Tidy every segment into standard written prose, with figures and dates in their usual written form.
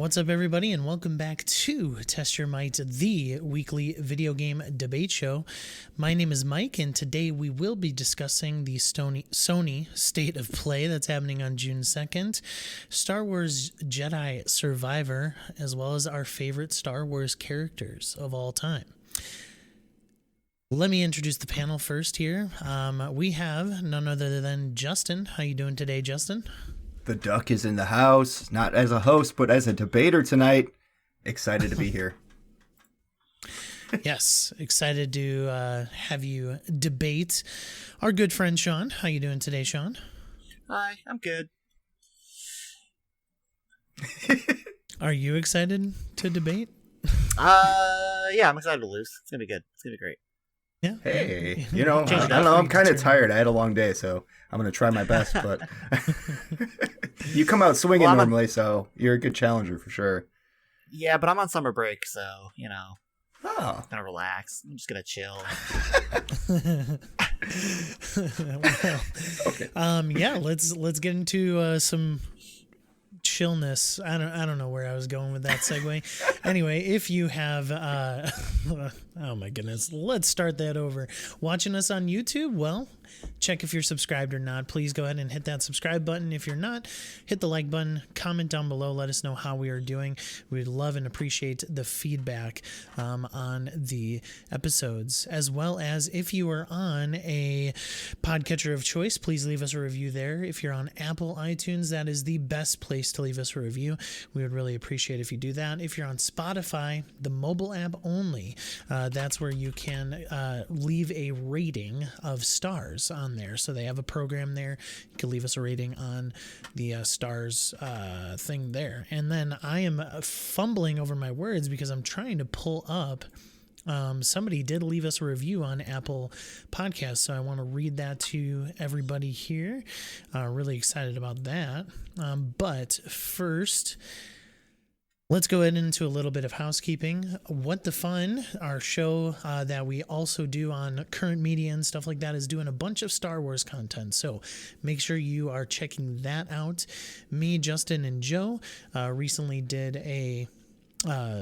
What's up, everybody, and welcome back to Test Your Might, the weekly video game debate show. My name is Mike, and today we will be discussing the Sony State of Play that's happening on June 2nd, Star Wars Jedi Survivor, as well as our favorite Star Wars characters of all time. Let me introduce the panel first here. We have none other than Justin. How you doing today, Justin? The duck is in the house, not as a host, but as a debater tonight. Excited to be here. Yes, excited to have you debate our good friend Sean. How you doing today, Sean? Hi, I'm good. Are you excited to debate? Yeah, I'm excited to lose. It's gonna be good. It's gonna be great. Yeah. Hey, I don't know. I'm kind of tired. I had a long day, so I'm going to try my best. But you come out swinging normally, so you're a good challenger for sure. Yeah, but I'm on summer break, so, I'm gonna relax. I'm just gonna chill. Well, okay. Yeah, let's get into some chillness. I don't know where I was going with that segue. Anyway, if you have oh my goodness, let's start that over. Watching us on YouTube, well, check if you're subscribed or not. Please go ahead and hit that subscribe button. If you're not, hit the like button, comment down below, let us know how we are doing. We'd love and appreciate the feedback on the episodes, as well as if you are on a podcatcher of choice, please leave us a review there. If you're on Apple iTunes, that is the best place to leave us a review. We would really appreciate if you do that. If you're on Spotify, the mobile app only, that's where you can leave a rating of stars on there. So they have a program there. You can leave us a rating on the stars thing there. And then I am fumbling over my words because I'm trying to pull up. Somebody did leave us a review on Apple Podcasts, so I want to read that to everybody here. Really excited about that. But first, let's go ahead into a little bit of housekeeping. What the Fun, our show that we also do on current media and stuff like that, is doing a bunch of Star Wars content. So make sure you are checking that out. Me, Justin, and Joe recently did a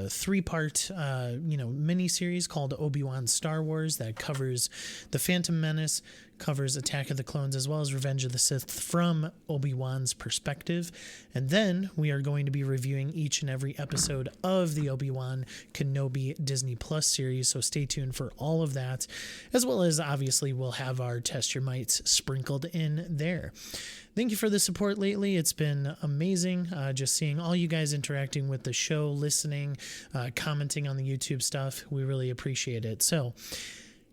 three-part mini-series called Obi Wan Star Wars that covers The Phantom Menace, covers Attack of the Clones, as well as Revenge of the Sith from Obi-Wan's perspective. And then we are going to be reviewing each and every episode of the Obi-Wan Kenobi Disney Plus series, so stay tuned for all of that, as well as obviously we'll have our Test Your Mights sprinkled in there. Thank you for the support lately. It's been amazing just seeing all you guys interacting with the show, listening, commenting on the YouTube stuff. We really appreciate it. So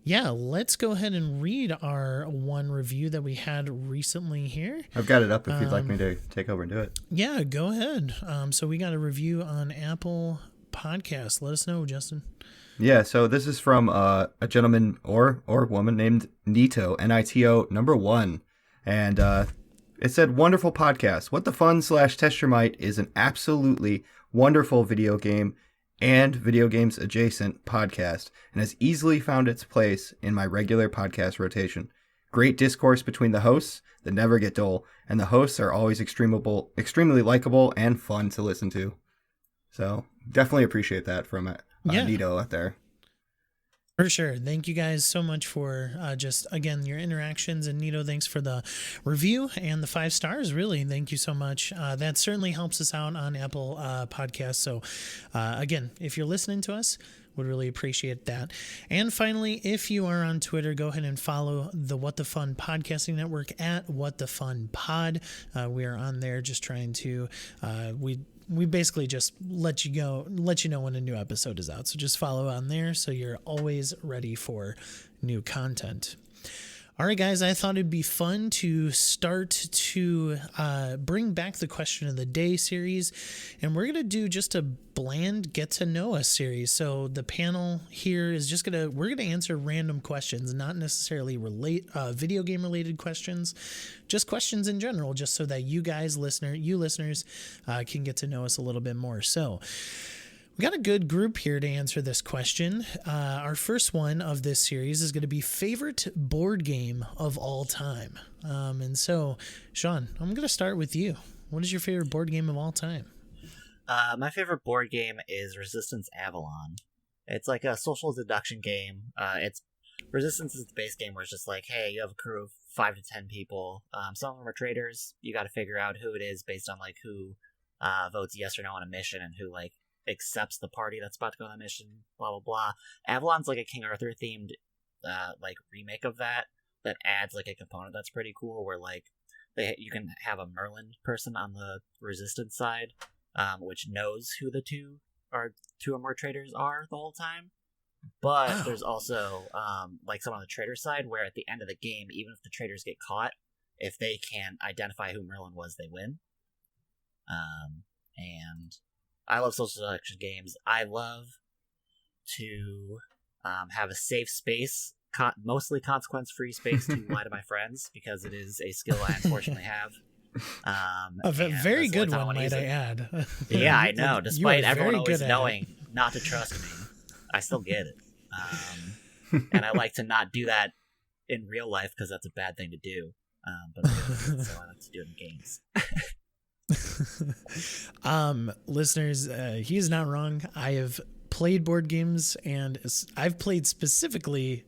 yeah, let's go ahead and read our one review that we had recently here. I've got it up if you'd like me to take over and do it. Yeah, go ahead. So we got a review on Apple Podcasts. Let us know, Justin. Yeah, so this is from a gentleman or woman named Nito, Nito number 1. And it said, wonderful podcast. What the Fun / Test Your Might is an absolutely wonderful video game and video games adjacent podcast and has easily found its place in my regular podcast rotation. Great discourse between the hosts that never get dull, and the hosts are always extremely likable and fun to listen to. So definitely appreciate that from Nito out there. For sure. Thank you guys so much for just, again, your interactions. And Nito, thanks for the review and the 5 stars. Really, thank you so much. That certainly helps us out on Apple Podcasts. So, again, if you're listening to us, would really appreciate that. And finally, if you are on Twitter, go ahead and follow the What the Fun Podcasting Network at What the Fun Pod. We are on there just trying to, we basically just let you know when a new episode is out. So just follow on there so you're always ready for new content. All right, guys, I thought it'd be fun to start to bring back the question of the day series, and we're going to do just a bland get to know us series. So the panel here is just we're going to answer random questions, not necessarily video game related questions, just questions in general, just so that you listeners can get to know us a little bit more. So we got a good group here to answer this question. Our first one of this series is going to be favorite board game of all time. And so, Sean, I'm going to start with you. What is your favorite board game of all time? My favorite board game is Resistance Avalon. It's like a social deduction game. It's Resistance is the base game where it's just like, hey, you have a crew of 5 to 10 people. Some of them are traitors. You got to figure out who it is based on like who votes yes or no on a mission and who like accepts the party that's about to go on the mission. Blah blah blah. Avalon's like a King Arthur themed like remake of that adds like a component that's pretty cool where like you can have a Merlin person on the Resistance side, which knows who the two or more traitors are the whole time. But there's also like some on the traitor side where at the end of the game, even if the traitors get caught, if they can identify who Merlin was, they win. And I love social deduction games. I love to have a safe space, mostly consequence-free space to lie to my friends because it is a skill I unfortunately have. A very good one, might I add. Yeah, I know. Despite everyone always knowing not to trust me, I still get it. And I like to not do that in real life because that's a bad thing to do. But so I like to do it in games. Listeners, he is not wrong. I have played board games, and I've played specifically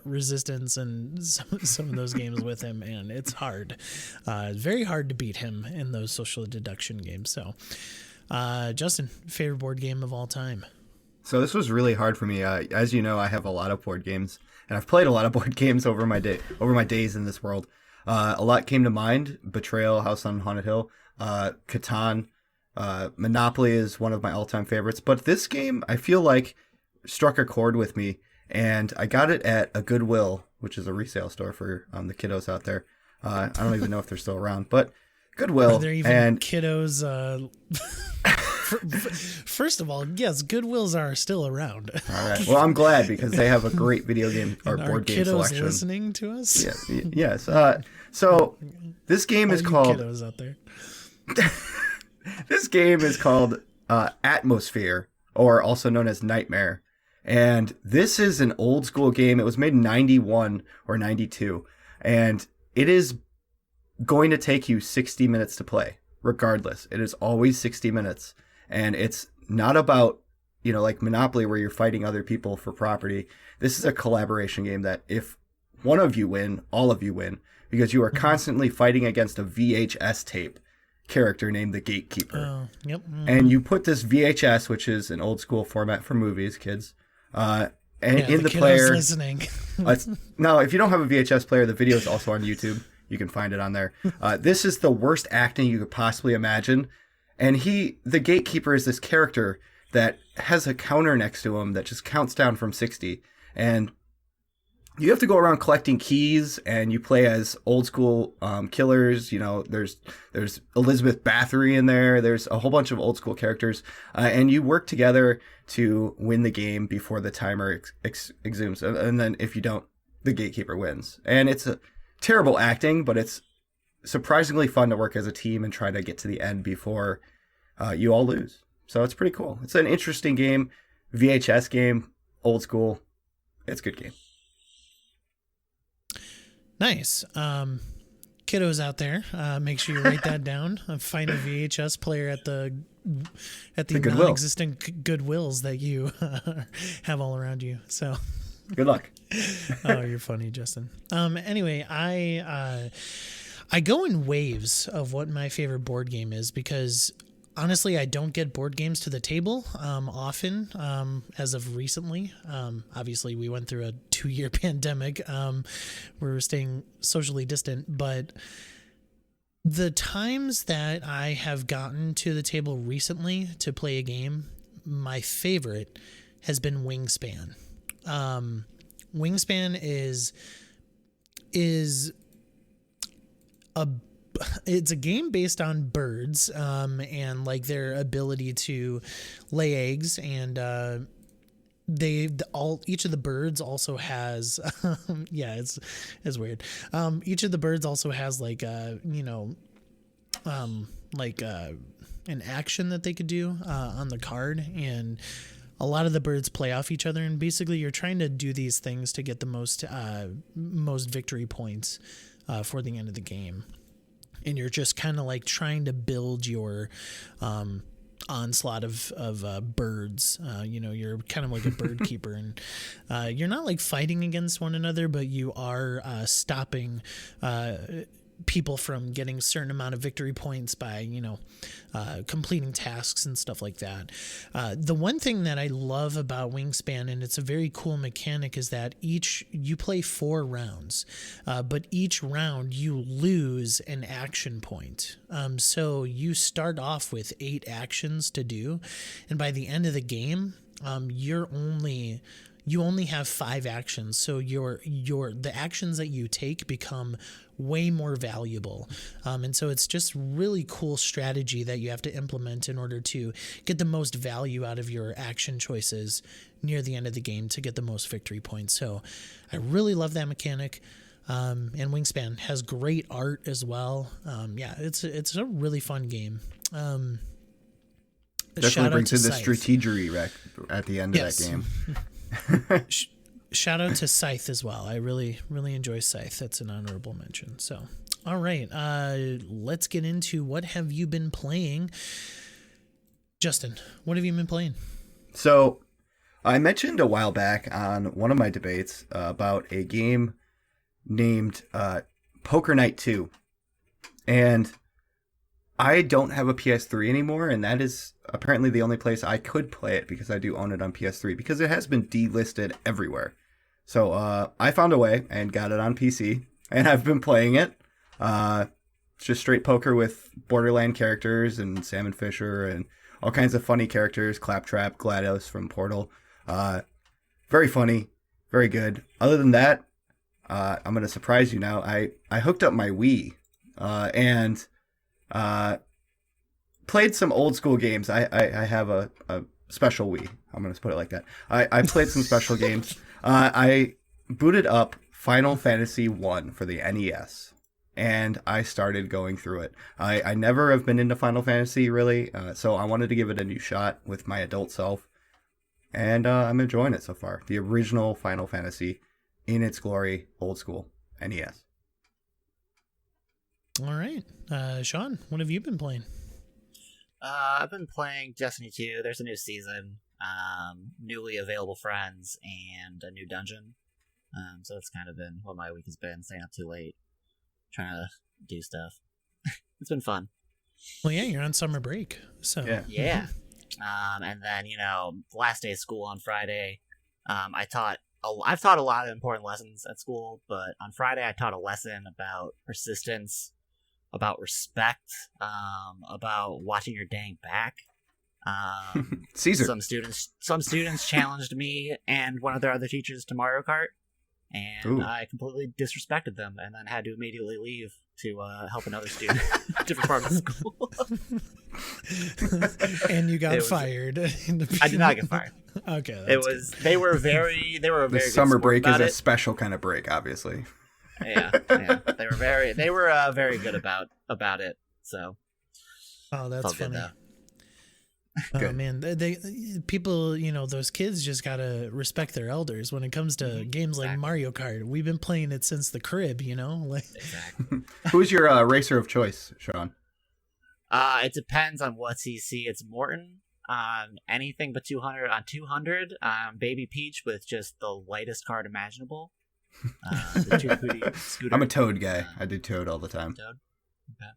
Resistance and some of those games with him, and it's hard. It's very hard to beat him in those social deduction games. So, Justin, favorite board game of all time? So this was really hard for me. As you know, I have a lot of board games, and I've played a lot of board games over my days in this world. A lot came to mind: Betrayal, House on Haunted Hill, Catan, Monopoly is one of my all-time favorites. But this game, I feel like, struck a chord with me, and I got it at a Goodwill, which is a resale store for the kiddos out there. I don't even know if they're still around, but Goodwill. Are there even kiddos? First of all, yes, Goodwills are still around. All right. Well, I'm glad because they have a great video game or board game selection. Listening to us? Yes. So this game is called. Kiddos out there. This game is called Atmosphere, or also known as Nightmare. And this is an old school game. It was made in 91 or 92. And it is going to take you 60 minutes to play, regardless. It is always 60 minutes. And it's not about, like Monopoly where you're fighting other people for property. This is a collaboration game that if one of you win, all of you win, because you are constantly fighting against a VHS tape character named the Gatekeeper. Oh, yep. And you put this VHS, which is an old school format for movies, kids, and in the player. Listening. No, if you don't have a VHS player, the video is also on YouTube. You can find it on there. This is the worst acting you could possibly imagine. And the Gatekeeper is this character that has a counter next to him that just counts down from 60. And you have to go around collecting keys, and you play as old school killers. There's Elizabeth Bathory in there. There's a whole bunch of old school characters. And you work together to win the game before the timer exhumes. And then if you don't, the Gatekeeper wins. And it's a terrible acting, but it's surprisingly fun to work as a team and try to get to the end before you all lose. So it's pretty cool. It's an interesting game, VHS game, old school. It's a good game. Nice. Kiddos out there, make sure you write that down. Find a VHS player at the Goodwill. non-existent Goodwills that you have all around you. So good luck. Oh, you're funny, Justin. Anyway, I go in waves of what my favorite board game is because honestly, I don't get board games to the table often as of recently. Obviously, we went through a 2-year pandemic where we were staying socially distant, but the times that I have gotten to the table recently to play a game, my favorite has been Wingspan. Wingspan is it's a game based on birds and like their ability to lay eggs, and each of the birds also has it's weird. Each of the birds also has like an action that they could do on the card, and a lot of the birds play off each other, and basically you're trying to do these things to get the most victory points for the end of the game. And you're just kind of like trying to build your onslaught of birds. You're kind of like a bird keeper, and you're not like fighting against one another, but you are stopping people from getting a certain amount of victory points by completing tasks and stuff like that. The one thing that I love about Wingspan, and it's a very cool mechanic, is that you play 4 rounds, but each round you lose an action point. So you start off with 8 actions to do, and by the end of the game, you only have 5 actions. So the actions that you take become way more valuable. And so it's just really cool strategy that you have to implement in order to get the most value out of your action choices near the end of the game to get the most victory points. So I really love that mechanic. And Wingspan has great art as well. It's a really fun game. Definitely brings in the strategery at the end of that game. Shout out to Scythe as well. I really, really enjoy Scythe. That's an honorable mention. So, all right. Let's get into what have you been playing. Justin, what have you been playing? So, I mentioned a while back on one of my debates about a game named Poker Night 2. And I don't have a PS3 anymore, and that is apparently the only place I could play it because I do own it on PS3 because it has been delisted everywhere. So I found a way and got it on PC, and I've been playing it. It's just straight poker with Borderland characters and Salmon Fisher and all kinds of funny characters, Claptrap, GLaDOS from Portal. Very funny, very good. Other than that, I'm going to surprise you now. I hooked up my Wii and played some old school games. I have a special Wii. I'm going to put it like that. I played some special games. I booted up Final Fantasy 1 for the NES, and I started going through it. I never have been into Final Fantasy, really, so I wanted to give it a new shot with my adult self, and I'm enjoying it so far. The original Final Fantasy in its glory, old school, NES. All right. Sean, what have you been playing? I've been playing Destiny 2. There's a new season, newly available friends, and a new dungeon. So that's kind of been what my week has been, staying up too late, trying to do stuff. It's been fun. Well, yeah, you're on summer break, so. Yeah. And then, last day of school on Friday, I've taught a lot of important lessons at school, but on Friday I taught a lesson about persistence, about respect, about watching your dang back. Caesar. Some students challenged me and one of their other teachers to Mario Kart, and Ooh. I completely disrespected them, and then had to immediately leave to help another student, different part of the school. And you got fired. I did not get fired. Okay, they were very The good summer break is about a it. special kind of break, obviously. Yeah. They were very good about it. So. Oh, that's funny. Good. Oh man, they people, those kids just gotta respect their elders when it comes to games like Mario Kart. We've been playing it since the crib, Exactly. Who's your racer of choice, Sean? It depends on what CC. It's Morton on anything but 200. On 200, Baby Peach with just the lightest card imaginable. The Toad scooter. I'm a Toad guy. I do Toad all the time. Toad. Okay.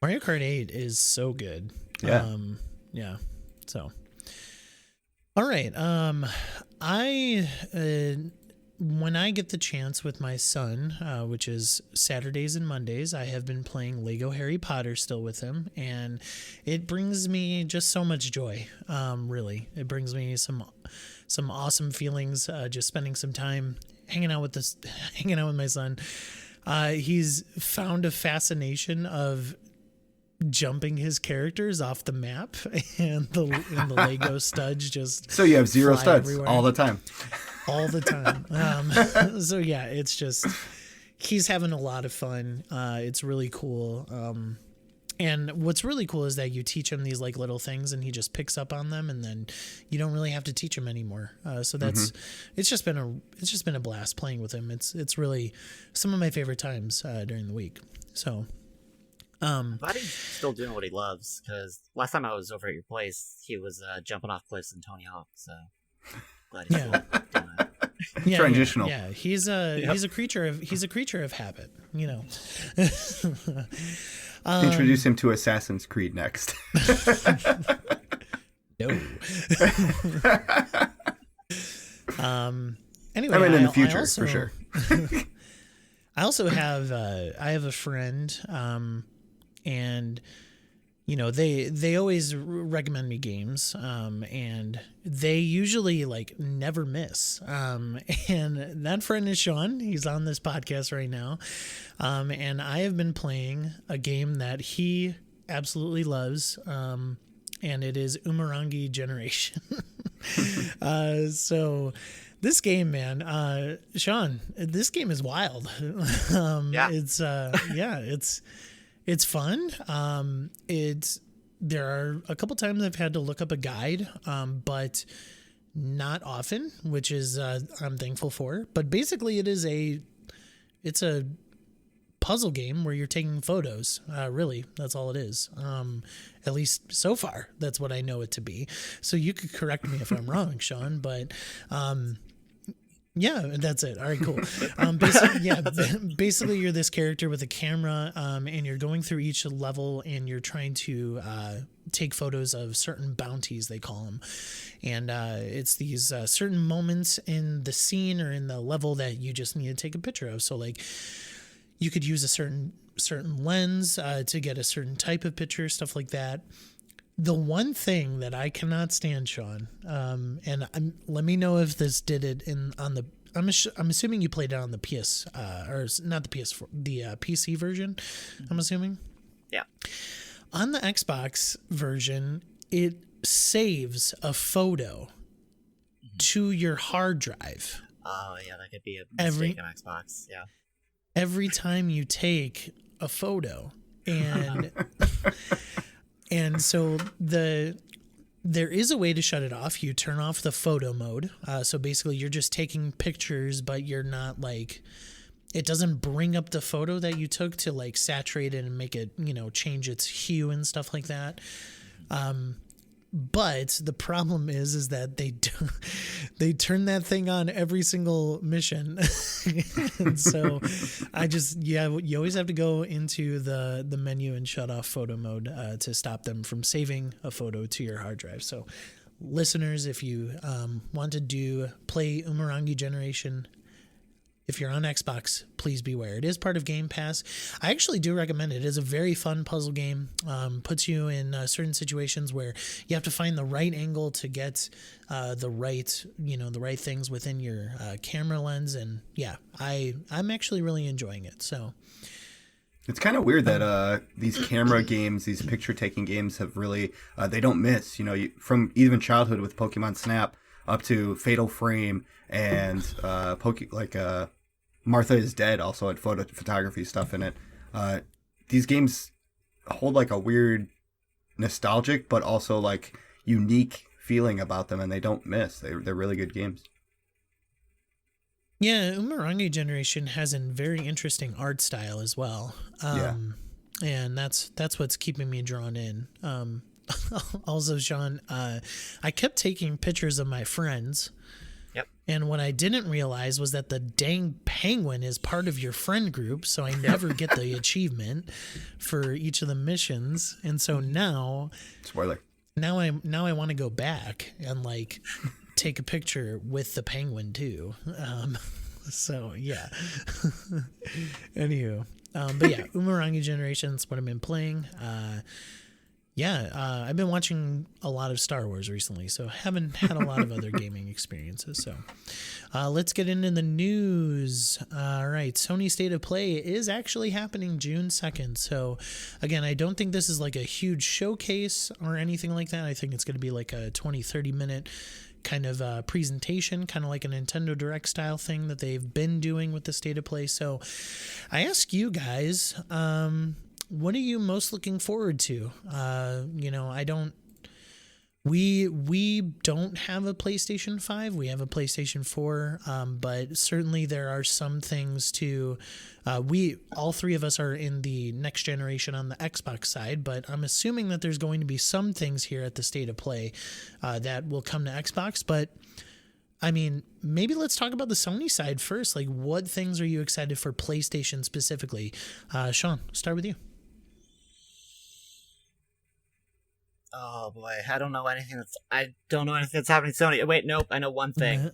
Mario Kart 8 is so good. Yeah. Yeah. So, all right. When I get the chance with my son, which is Saturdays and Mondays, I have been playing Lego Harry Potter still with him, and it brings me just so much joy. Really, it brings me some awesome feelings. Just spending some time hanging out with my son. He's found a fascination of jumping his characters off the map, and the Lego studs just so you have zero studs everywhere. all the time. So yeah, it's just he's having a lot of fun. It's really cool. And what's really cool is that you teach him these like little things, and he just picks up on them, and then you don't really have to teach him anymore. So that's it's just been a blast playing with him. It's really some of my favorite times during the week. So. Glad he's still doing what he loves, because last time I was over at your place, he was jumping off cliffs in Tony Hawk, so glad he's still doing that. Yeah, Transitional. Yeah, he's a creature of habit, you know. Introduce him to Assassin's Creed next. No. Anyway, I mean, in the I future, also, for sure. I also have I have a friend, and you know they always recommend me games, and they usually like never miss. And that friend is Sean. He's on this podcast right now, and I have been playing a game that he absolutely loves. And it is Umurangi Generation. So this game, man, Sean, this game is wild. Yeah. It's fun. There are a couple times I've had to look up a guide, but not often, which is I'm thankful for. But basically, it's a puzzle game where you're taking photos. Really, that's all it is. At least so far, that's what I know it to be. So you could correct me if I'm wrong, Sean, but yeah, that's it. All right, cool. Basically you're this character with a camera, and you're going through each level and you're trying to take photos of certain bounties, they call them. And it's these certain moments in the scene or in the level that you just need to take a picture of. So like you could use a certain lens to get a certain type of picture, stuff like that. The one thing that I cannot stand, Sean, and let me know if this did it I'm assuming you played it on the PS or not the PS4, the PC version. I'm assuming. Yeah. On the Xbox version, it saves a photo to your hard drive. Oh yeah, that could be a mistake on Xbox. Yeah. Every time you take a photo, and and so there is a way to shut it off. You turn off the photo mode. So basically you're just taking pictures, but you're not like, it doesn't bring up the photo that you took to like saturate it and make it, you know, change its hue and stuff like that. But the problem is that they turn that thing on every single mission. And so you always have to go into the menu and shut off photo mode to stop them from saving a photo to your hard drive. So listeners, if you want to play Umurangi Generation, if you're on Xbox, please beware. It is part of Game Pass. I actually do recommend it. It is a very fun puzzle game. Puts you in certain situations where you have to find the right angle to get the right things within your camera lens. And yeah, I'm actually really enjoying it. So it's kind of weird that these camera games, these picture-taking games, have really they don't miss. You know, from even childhood with Pokemon Snap up to Fatal Frame and Martha is Dead also had photography stuff in it. These games hold like a weird nostalgic but also like unique feeling about them, and they don't miss. They're really good games. Yeah, Umurangi Generation has a very interesting art style as well. And that's what's keeping me drawn in. Also, Sean, I kept taking pictures of my friends. Yep. And what I didn't realize was that the dang penguin is part of your friend group, so I never get the achievement for each of the missions. And so now, spoiler. Now I want to go back and like take a picture with the penguin too. So yeah. Anywho, but yeah, Umurangi Generation's what I've been playing. I've been watching a lot of Star Wars recently, so haven't had a lot of other gaming experiences. So let's get into the news. All right, Sony State of Play is actually happening June 2nd. So again, I don't think this is like a huge showcase or anything like that. I think it's going to be like a 20-30 minute kind of presentation, kind of like a Nintendo Direct style thing that they've been doing with the State of Play. So I ask you guys, what are you most looking forward to? We don't have a PlayStation 5. We have a PlayStation 4, but certainly there are some things to. We all three of us are in the next generation on the Xbox side, but I'm assuming that there's going to be some things here at the State of Play that will come to Xbox. But I mean, maybe let's talk about the Sony side first. Like, what things are you excited for PlayStation specifically? Sean, start with you. Oh boy, I don't know anything that's happening to Sony. Wait, nope, I know one thing.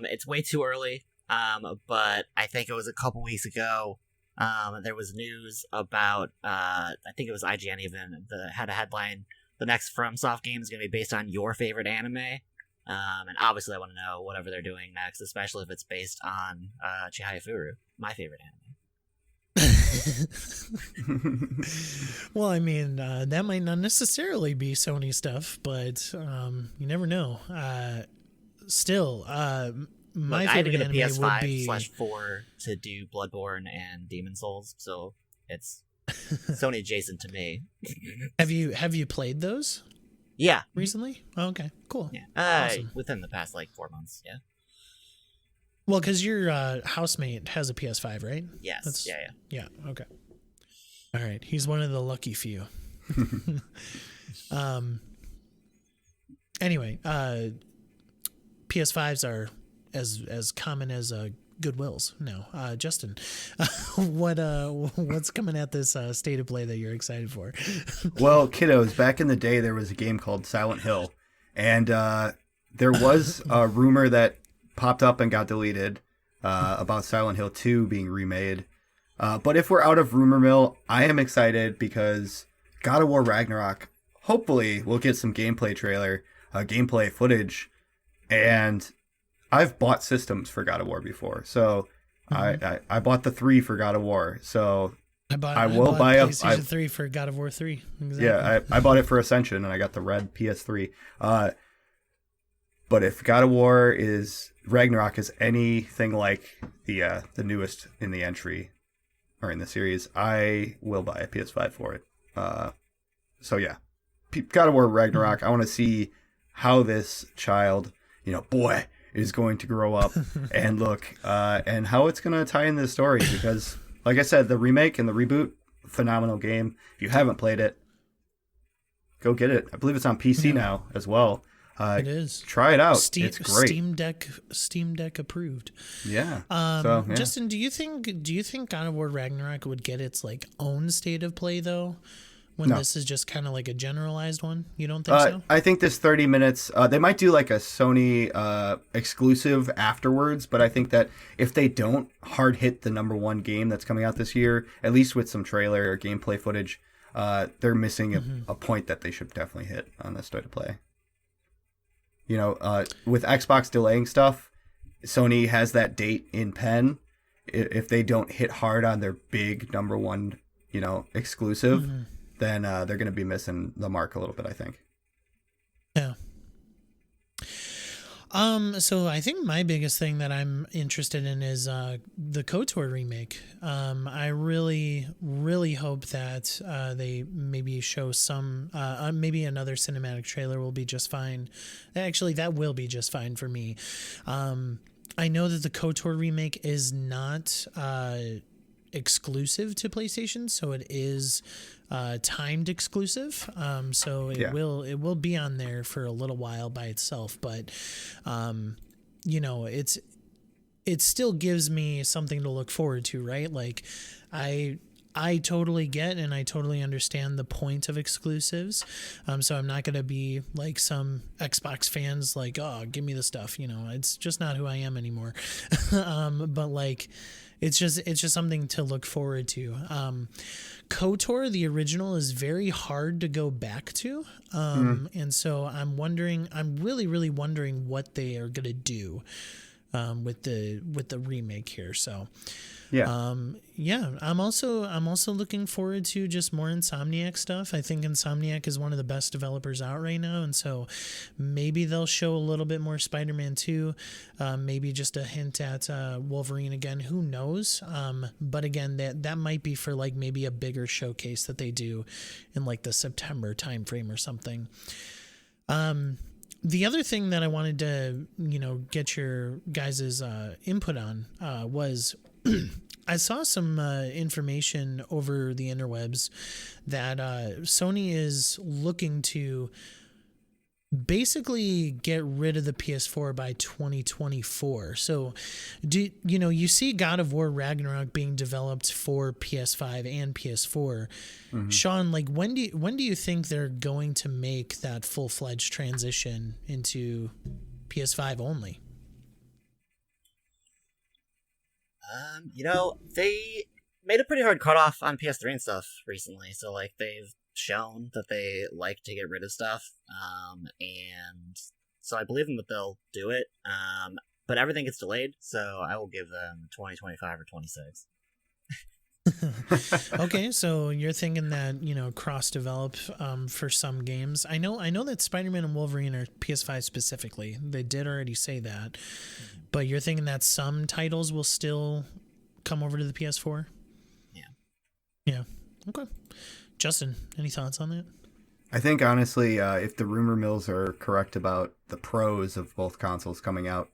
It's way too early. But I think it was a couple weeks ago. There was news about I think it was IGN even that had a headline. The next FromSoft game is going to be based on your favorite anime. And obviously I want to know whatever they're doing next, especially if it's based on Chihaya Furu, my favorite anime. Well, I mean, that might not necessarily be Sony stuff, but you never know. Still, my Look, I had to favorite get a anime would be PS5/4 to do Bloodborne and Demon Souls, so it's Sony adjacent to me. Have you played those Yeah, recently? Oh, okay, cool. yeah. Awesome. Within the past 4 months. Yeah. Well, because your housemate has a PS5, right? Yes. Yeah. Yeah. Okay. All right. He's one of the lucky few. Anyway, PS5s are as common as Goodwills now. Justin, what's coming at this State of Play that you're excited for? Well, kiddos, back in the day, there was a game called Silent Hill, and there was a rumor that popped up and got deleted about Silent Hill 2 being remade. But if we're out of rumor mill, I am excited because God of War Ragnarok, hopefully we'll get some gameplay gameplay footage. And I've bought systems for God of War before. So I bought the 3 for God of War. So I will buy a PlayStation 3 for God of War 3. Exactly. Yeah, I bought it for Ascension and I got the red PS3. But if God of War Ragnarok is anything like the newest in the entry or in the series, I will buy a PS5 for it. So yeah, God of War Ragnarok. I want to see how this child, boy, is going to grow up and look, and how it's going to tie into the story. Because, like I said, the remake and the reboot, phenomenal game. If you haven't played it, go get it. I believe it's on PC now as well. It is. Try it out. It's great. Steam Deck approved. Yeah. Yeah. Justin, do you think God of War Ragnarok would get its own State of Play though? When this is just kind of like a generalized one? You don't think so? I think this 30 minutes, they might do like a Sony exclusive afterwards, but I think that if they don't hard hit the #1 game that's coming out this year, at least with some trailer or gameplay footage, they're missing a point that they should definitely hit on this State of Play. With Xbox delaying stuff, Sony has that date in pen. If they don't hit hard on their big #1, exclusive, then they're going to be missing the mark a little bit, I think. Yeah. So I think my biggest thing that I'm interested in is the KOTOR remake. I really, really hope that they maybe show some, maybe another cinematic trailer will be just fine. Actually, that will be just fine for me. I know that the KOTOR remake is not exclusive to PlayStation, so it is timed exclusive, so it will be on there for a little while by itself, but it still gives me something to look forward to, right? Like I totally get and I totally understand the point of exclusives, so I'm not gonna be like some Xbox fans like, oh, give me the stuff, it's just not who I am anymore. But it's just something to look forward to. KOTOR, the original, is very hard to go back to. And so I'm really, really wondering what they are going to do with the remake here. So I'm also looking forward to just more Insomniac stuff. I think Insomniac is one of the best developers out right now, and so maybe they'll show a little bit more Spider-Man 2, maybe just a hint at Wolverine again, who knows. But again, that might be for maybe a bigger showcase that they do in the September timeframe or something. The other thing that I wanted to, get your guys' input on was I saw some information over the interwebs that Sony is looking to basically get rid of the PS4 by 2024. So, you see God of War Ragnarok being developed for PS5 and PS4. Mm-hmm. Sean, like when do you think they're going to make that full-fledged transition into PS5 only? They made a pretty hard cutoff on PS3 and stuff recently. So like they've shown that they like to get rid of stuff, and so I believe them that they'll do it, but everything gets delayed, so I will give them 2025 or 26. Okay, so you're thinking that cross develop for some games. I know that Spider-Man and Wolverine are PS5 specifically. They did already say that, but you're thinking that some titles will still come over to the PS4. Yeah. Okay. Justin, any thoughts on that? I think, honestly, if the rumor mills are correct about the pros of both consoles coming out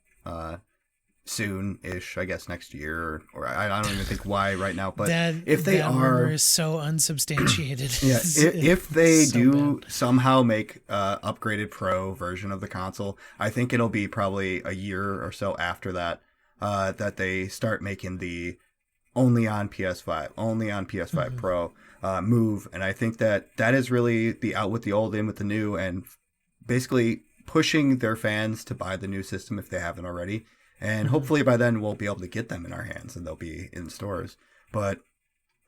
soon-ish, I guess next year, or I don't even think why right now, but if they are... rumor is so unsubstantiated. Yeah, if they do somehow make upgraded pro version of the console, I think it'll be probably a year or so after that that they start making the only on PS5 mm-hmm. Pro move, and I think that is really the out with the old, in with the new, and basically pushing their fans to buy the new system if they haven't already, and mm-hmm. hopefully by then we'll be able to get them in our hands and they'll be in stores, but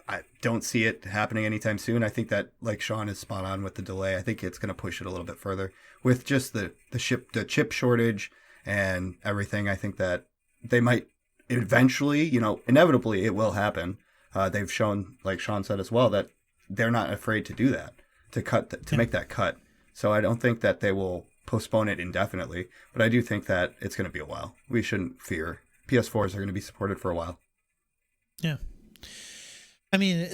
I don't see it happening anytime soon. I think that, like Sean is spot on with the delay, I think it's going to push it a little bit further with just the chip shortage and everything. I think that they might eventually, inevitably it will happen. They've shown, like Sean said as well, that they're not afraid to do that, to make that cut. So I don't think that they will postpone it indefinitely, but I do think that it's going to be a while. We shouldn't fear. PS4s are going to be supported for a while. Yeah. I mean,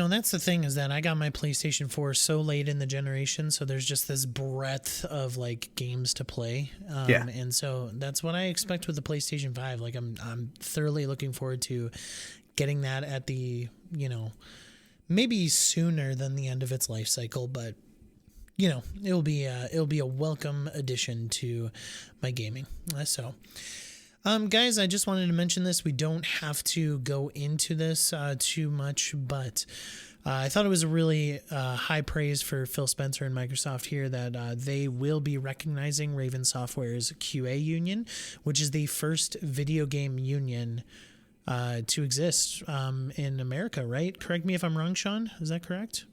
that's the thing, is that I got my PlayStation 4 so late in the generation, so there's just this breadth of like games to play. And so that's what I expect with the PlayStation 5. Like I'm thoroughly looking forward to getting that at the, maybe sooner than the end of its life cycle, but it'll be a welcome addition to my gaming. So guys, I just wanted to mention this. We don't have to go into this too much, but I thought it was a really high praise for Phil Spencer and Microsoft here that they will be recognizing Raven Software's QA union, which is the first video game union to exist in America, right? Correct me if I'm wrong, Sean. Is that correct?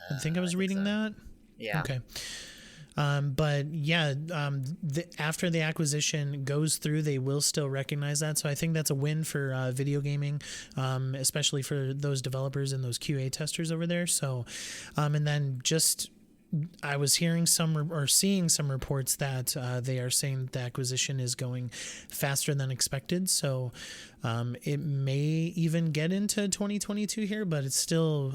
I think I was reading that. Yeah. Okay. But yeah, after the acquisition goes through, they will still recognize that. So I think that's a win for video gaming, especially for those developers and those QA testers over there. So, and then just, I was hearing seeing some reports that they are saying the acquisition is going faster than expected. So it may even get into 2022 here, but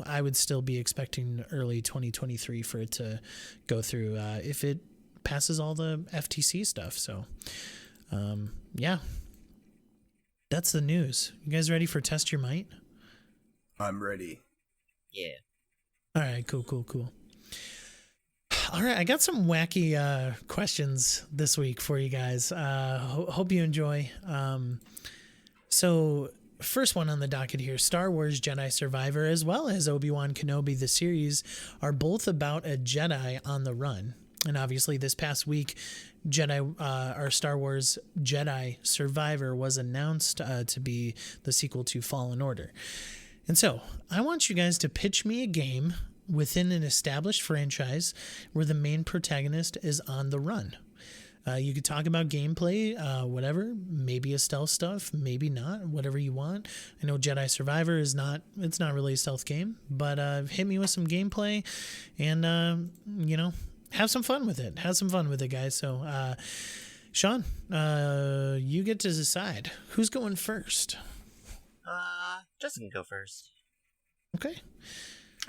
I would still be expecting early 2023 for it to go through if it passes all the FTC stuff. So yeah, that's the news. You guys ready for Test Your Might? I'm ready. Yeah. All right, cool. All right, I got some wacky questions this week for you guys. Hope you enjoy. So first one on the docket here, Star Wars Jedi Survivor as well as Obi Wan Kenobi, the series, are both about a Jedi on the run. And obviously this past week, Star Wars Jedi Survivor was announced to be the sequel to Fallen Order. And so I want you guys to pitch me a game within an established franchise where the main protagonist is on the run. You could talk about gameplay, whatever, maybe a stealth stuff, maybe not, whatever you want. I know Jedi Survivor it's not really a stealth game, but hit me with some gameplay and, have some fun with it. Have some fun with it, guys. So, Sean, you get to decide. Who's going first? Justin can go first. Okay.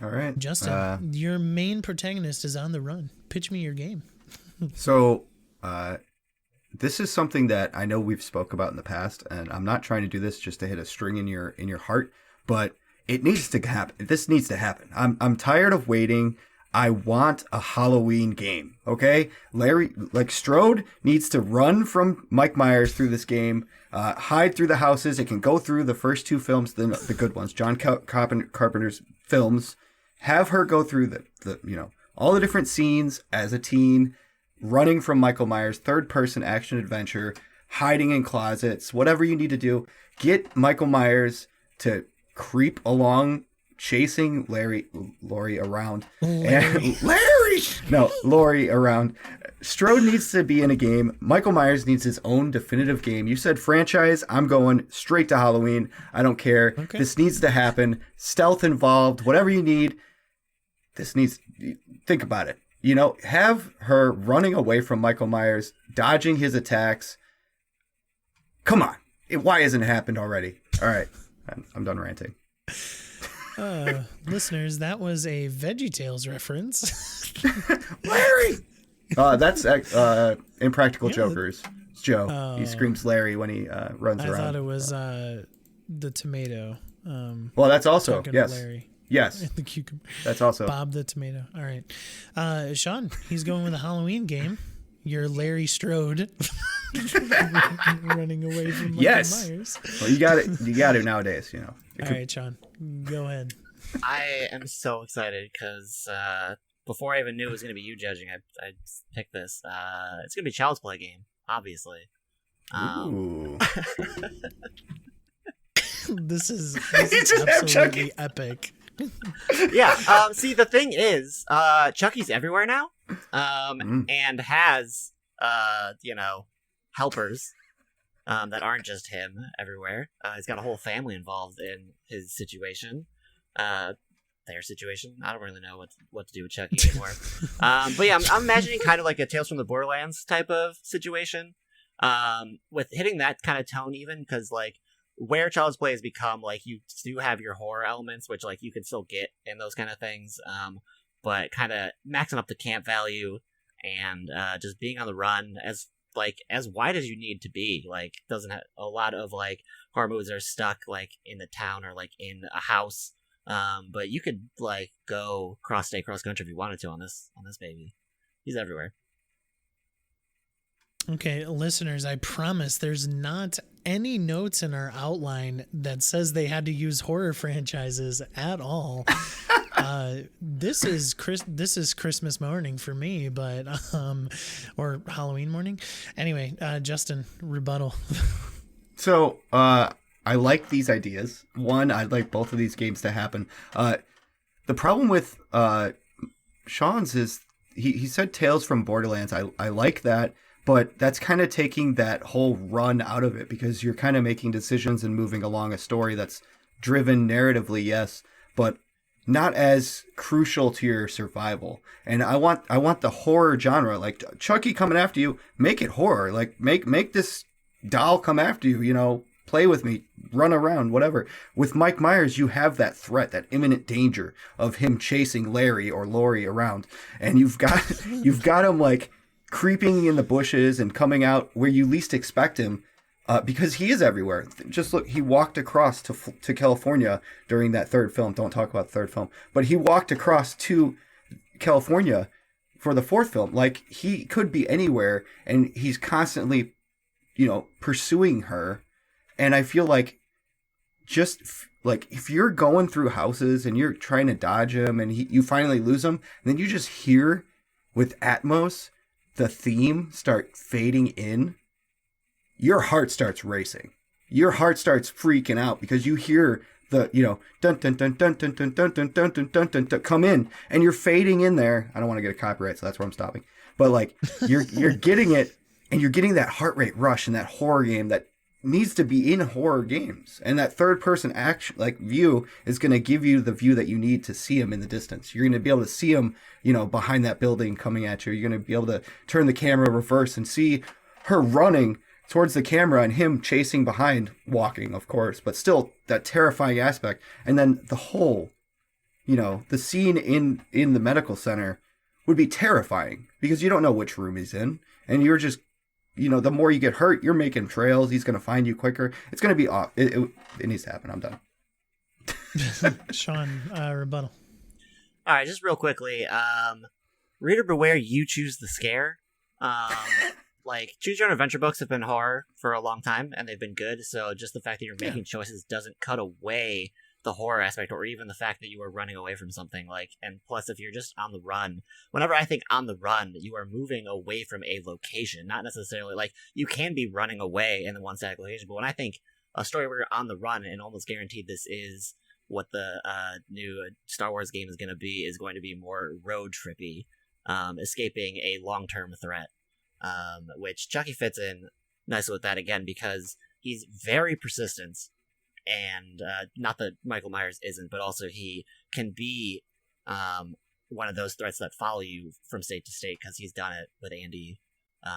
All right. Justin, your main protagonist is on the run. Pitch me your game. So, this is something that I know we've spoke about in the past, and I'm not trying to do this just to hit a string in your heart, but it needs to happen. This needs to happen. I'm tired of waiting. I want a Halloween game. Okay, Larry, like Strode, needs to run from Mike Myers through this game, hide through the houses. It can go through the first two films, the good ones, John Carpenter's films. Have her go through the all the different scenes as a teen, running from Michael Myers, third-person action adventure, hiding in closets, whatever you need to do. Get Michael Myers to creep along, chasing Laurie around. Laurie around. Strode needs to be in a game. Michael Myers needs his own definitive game. You said franchise. I'm going straight to Halloween. I don't care. Okay. This needs to happen. Stealth involved. Whatever you need. Think about it. Have her running away from Michael Myers, dodging his attacks. Come on. Why hasn't it happened already? All right. I'm done ranting. Listeners, that was a VeggieTales reference. Larry! That's Impractical Jokers. It's Joe. He screams Larry when he runs around. I thought it was the tomato. Well, that's also, yes. Larry. Yes. The cucumber. That's also Bob the tomato. All right. Sean, he's going with a Halloween game. You're Larry Strode. Running away from Michael Myers. Well, you got it nowadays, All right, Sean, go ahead. I am so excited because before I even knew it was going to be you judging, I picked this. It's going to be a Child's Play game, obviously. Ooh. This is absolutely epic. Yeah. See, the thing is, Chucky's everywhere now, and has helpers that aren't just him everywhere. He's got a whole family involved in his situation, their situation. I don't really know what to do with Chucky anymore. But yeah, I'm imagining kind of like a Tales from the Borderlands type of situation, with hitting that kind of tone, even because like where Child's Play has become, like, you do have your horror elements, which like you can still get in those kind of things, but kind of maxing up the camp value and just being on the run as wide as you need to be. Like, doesn't have a lot of like horror movies are stuck like in the town or like in a house, but you could like go cross state, cross country if you wanted to on this baby. He's everywhere. Okay, listeners, I promise there's not any notes in our outline that says they had to use horror franchises at all. This is Christmas morning for me, but or Halloween morning. Anyway, Justin, rebuttal. So, I like these ideas. One, I'd like both of these games to happen. The problem with Sean's is he said Tales from Borderlands. I like that. But that's kind of taking that whole run out of it, because you're kind of making decisions and moving along a story that's driven narratively, yes, but not as crucial to your survival. And I want the horror genre, like Chucky coming after you, make it horror. Like make this doll come after you, play with me, run around, whatever. With Mike Myers, you have that threat, that imminent danger of him chasing Larry or Laurie around, and you've got him like creeping in the bushes and coming out where you least expect him, because he is everywhere. Just look, he walked across to California during that third film. Don't talk about the third film, but he walked across to California for the fourth film. Like, he could be anywhere, and he's constantly, pursuing her. And I feel like just like if you're going through houses and you're trying to dodge him and you finally lose him, and then you just hear with Atmos the theme start fading in, your heart starts racing. Your heart starts freaking out because you hear the, dun dun dun dun dun dun dun dun dun dun dun dun dun come in, and you're fading in there. I don't want to get a copyright, so that's where I'm stopping. But like you're getting it, and you're getting that heart rate rush in that horror game that needs to be in horror games. And that third person action view is going to give you the view that you need to see him in the distance. You're going to be able to see him, behind that building coming at you. You're going to be able to turn the camera reverse and see her running towards the camera and him chasing behind, walking, of course, but still that terrifying aspect. And then the whole, the scene in the medical center would be terrifying because you don't know which room he's in, and you're just, the more you get hurt, you're making trails. He's going to find you quicker. It's going to be off. It needs to happen. I'm done. Sean, rebuttal. All right, just real quickly. Reader beware, you choose the scare. Like, choose your own adventure books have been horror for a long time, and they've been good. So just the fact that you're making choices doesn't cut away the horror aspect, or even the fact that you are running away from something. Like, and plus, if you're just on the run, whenever I think on the run, you are moving away from a location, not necessarily like you can be running away in the one static location. But when I think a story where you're on the run, and almost guaranteed this is what the new Star Wars game is going to be more road trippy, escaping a long-term threat. Which Chucky fits in nicely with that again because he's very persistent, and not that Michael Myers isn't, but also he can be one of those threats that follow you from state to state because he's done it with Andy,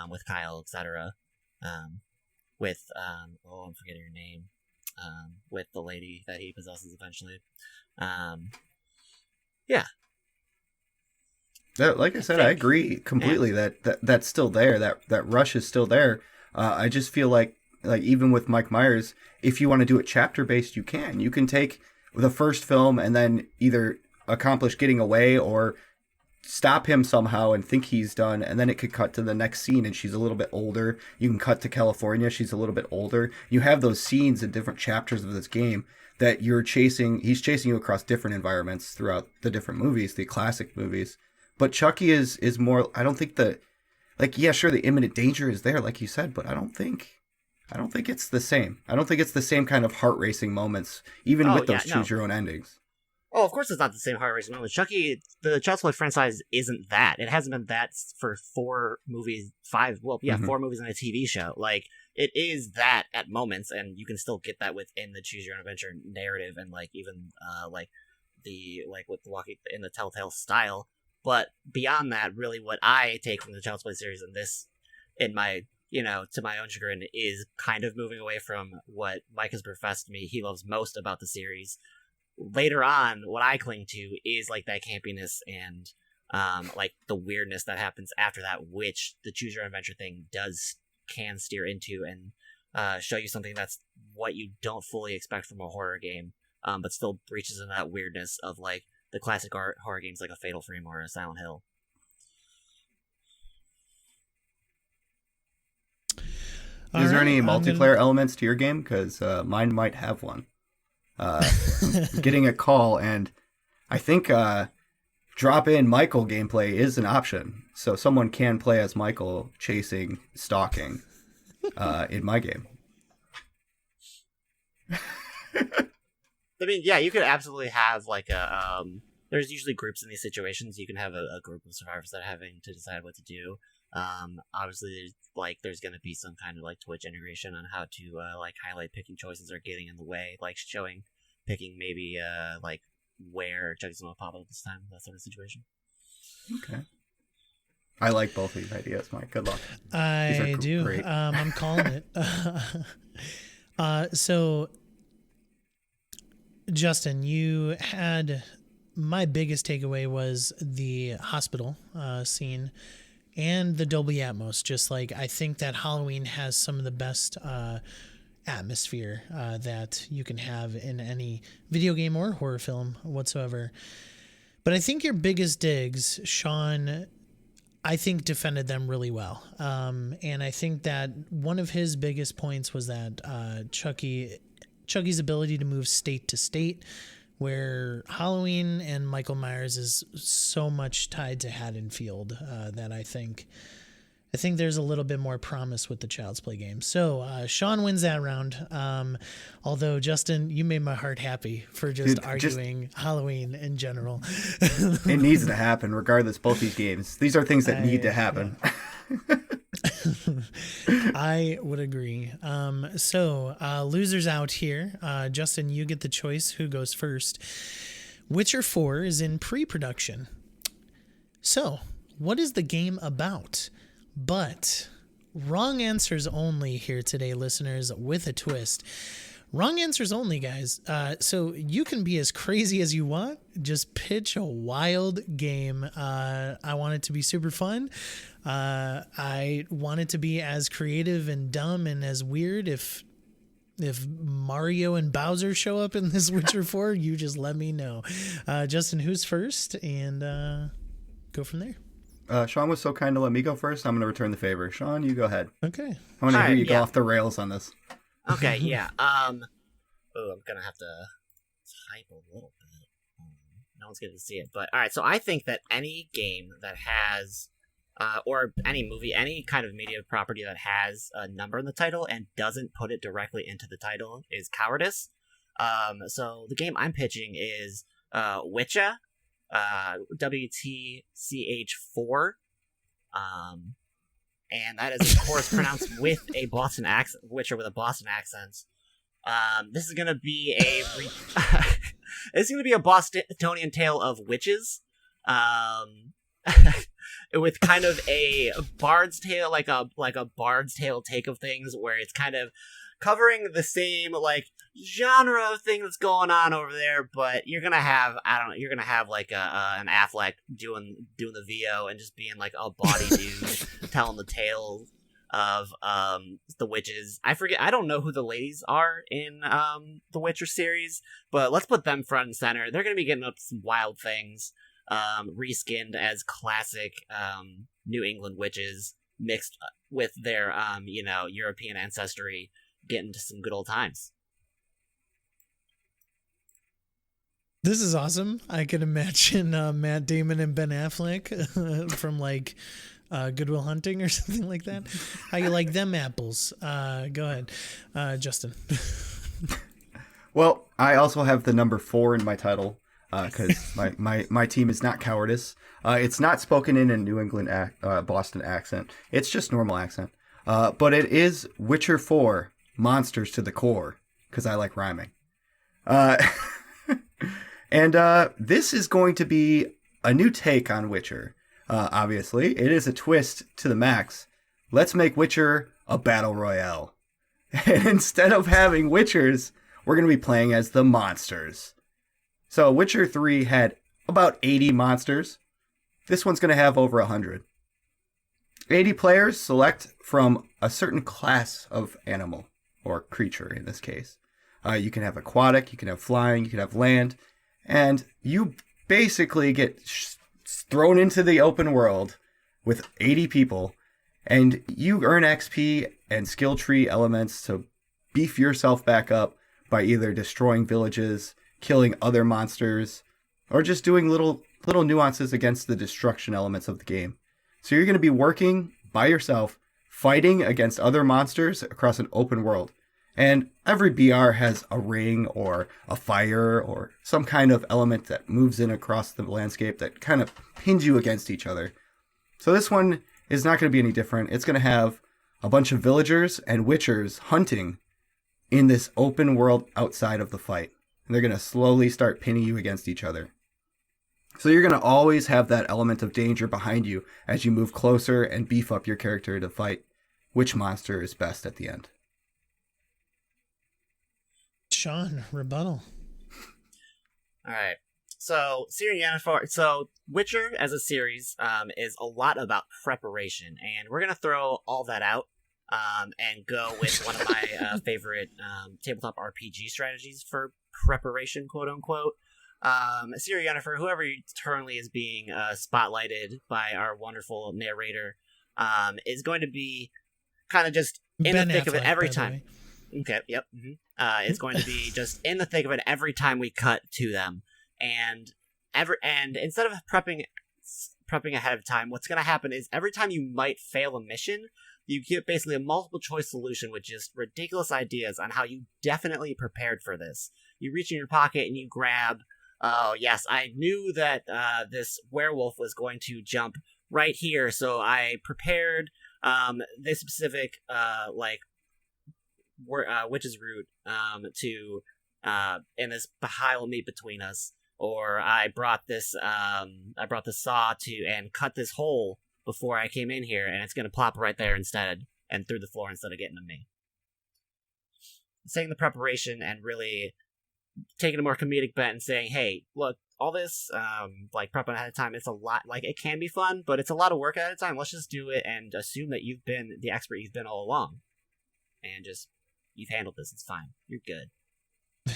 with Kyle, etc. With I'm forgetting her name, with the lady that he possesses eventually. Yeah. Like I said, I agree completely that's still there. That rush is still there. I just feel like even with Mike Myers, if you want to do it chapter based, you can. You can take the first film and then either accomplish getting away or stop him somehow and think he's done, and then it could cut to the next scene and she's a little bit older. You can cut to California, she's a little bit older. You have those scenes in different chapters of this game that he's chasing you across different environments throughout the different movies, the classic movies. But Chucky is more, I don't think sure, the imminent danger is there, like you said, but I don't think it's the same. I don't think it's the same kind of heart racing moments, even with those choose your own endings. Oh, of course it's not the same heart racing moments. Chucky, the Child's Play franchise isn't that. It hasn't been that for 4 movies, 4 movies and a TV show. Like, it is that at moments, and you can still get that within the choose your own adventure narrative, and like even with walking in the Telltale style. But beyond that, really what I take from the Child's Play series and this, in my, to my own chagrin, is kind of moving away from what Mike has professed to me he loves most about the series. Later on, what I cling to is like that campiness and like the weirdness that happens after that, which the Choose Your Own Adventure thing can steer into and show you something that's what you don't fully expect from a horror game, but still breaches into that weirdness of like the classic horror games like a Fatal Frame or a Silent Hill. Is there any multiplayer elements to your game? Because mine might have one. Getting a call, and I think drop-in Michael gameplay is an option. So someone can play as Michael chasing, stalking in my game. I mean, yeah, you could absolutely have like a there's usually groups in these situations. You can have a group of survivors that are having to decide what to do. Obviously, there's going to be some kind of like Twitch integration on how to highlight picking choices or getting in the way, like picking maybe where Chucky's going to pop up this time, that sort of situation. Okay. I like both of these ideas, Mike. Good luck. I do. Great. I'm calling it. So, Justin, you had my biggest takeaway was the hospital scene and the Dolby Atmos. Just like I think that Halloween has some of the best atmosphere that you can have in any video game or horror film whatsoever. But I think your biggest digs, Sean, I think defended them really well. And I think that one of his biggest points was that Chucky's ability to move state to state, where Halloween and Michael Myers is so much tied to Haddonfield that I think there's a little bit more promise with the Child's Play game. So Sean wins that round. Although, Justin, you made my heart happy for just arguing Halloween in general. It needs to happen regardless, both these games. These are things that need to happen. Yeah. I would agree. So losers out here. Justin, you get the choice. Who goes first? Witcher 4 is in pre-production. So, what is the game about? But wrong answers only here today, listeners, with a twist. Wrong answers only, guys. So you can be as crazy as you want. Just pitch a wild game. I want it to be super fun. I want it to be as creative and dumb and as weird. If Mario and Bowser show up in this Witcher 4, you just let me know. Justin, who's first? And go from there. Sean was so kind to let me go first. I'm going to return the favor. Sean, you go ahead. Okay. I want to hear you go yeah. off the rails on this. Okay, yeah. I'm gonna have to type a little bit. No one's going to see it, but all right. So I think that any game that has, or any movie, any kind of media property that has a number in the title and doesn't put it directly into the title is cowardice. So the game I'm pitching is Witcher, WTCH4. And that is, of course, pronounced with a Boston accent, Witcher with a Boston accent. This is gonna be this is gonna be a Bostonian tale of witches, with kind of a Bard's Tale, like a Bard's Tale take of things, where it's kind of covering the same like genre of thing that's going on over there, but you're gonna have like an Affleck doing the VO and just being like a body dude telling the tale of the witches. I don't know who the ladies are in the Witcher series, but let's put them front and center. They're gonna be getting up to some wild things, reskinned as classic New England witches mixed with their European ancestry, getting to some good old times. This is awesome. I could imagine Matt Damon and Ben Affleck from like Good Will Hunting or something like that. How you like them apples? Go ahead, Justin. Well, I also have the number 4 in my title because my team is not cowardice. It's not spoken in a New England Boston accent. It's just normal accent. But it is Witcher 4, Monsters to the Core, because I like rhyming. And this is going to be a new take on Witcher. Obviously, it is a twist to the max. Let's make Witcher a battle royale. And instead of having Witchers, we're going to be playing as the monsters. So Witcher 3 had about 80 monsters. This one's going to have over 100. 80 players select from a certain class of animal, or creature in this case. You can have aquatic, you can have flying, you can have land. And you basically get thrown into the open world with 80 people, and you earn XP and skill tree elements to beef yourself back up by either destroying villages, killing other monsters, or just doing little nuances against the destruction elements of the game. So you're going to be working by yourself, fighting against other monsters across an open world. And every BR has a ring or a fire or some kind of element that moves in across the landscape that kind of pins you against each other. So this one is not going to be any different. It's going to have a bunch of villagers and witchers hunting in this open world outside of the fight. And they're going to slowly start pinning you against each other. So you're going to always have that element of danger behind you as you move closer and beef up your character to fight which monster is best at the end. Sean, rebuttal. All right. So, so Witcher as a series is a lot about preparation, and we're gonna throw all that out and go with one of my favorite tabletop RPG strategies for preparation, quote unquote. Siri Yennefer, whoever currently is being spotlighted by our wonderful narrator, is going to be kind of just in Ben the thick Affleck, of it every by the time. way. Okay, yep. It's going to be just in the thick of it every time we cut to them, and instead of prepping ahead of time, what's going to happen is every time you might fail a mission, you get basically a multiple choice solution with just ridiculous ideas on how you definitely prepared for this. You reach in your pocket and you grab, oh yes, I knew that this werewolf was going to jump right here, so I prepared this specific witch's root to in this pile of meat between us, or I brought this saw to and cut this hole before I came in here, and it's gonna plop right there instead and through the floor instead of getting to me. taking the preparation and really taking a more comedic bent and saying, hey, look, all this like prepping ahead of time, it's a lot. Like, it can be fun, but it's a lot of work ahead of time. Let's just do it and assume that you've been the expert you've been all along, and just you've handled this. It's fine. You're good.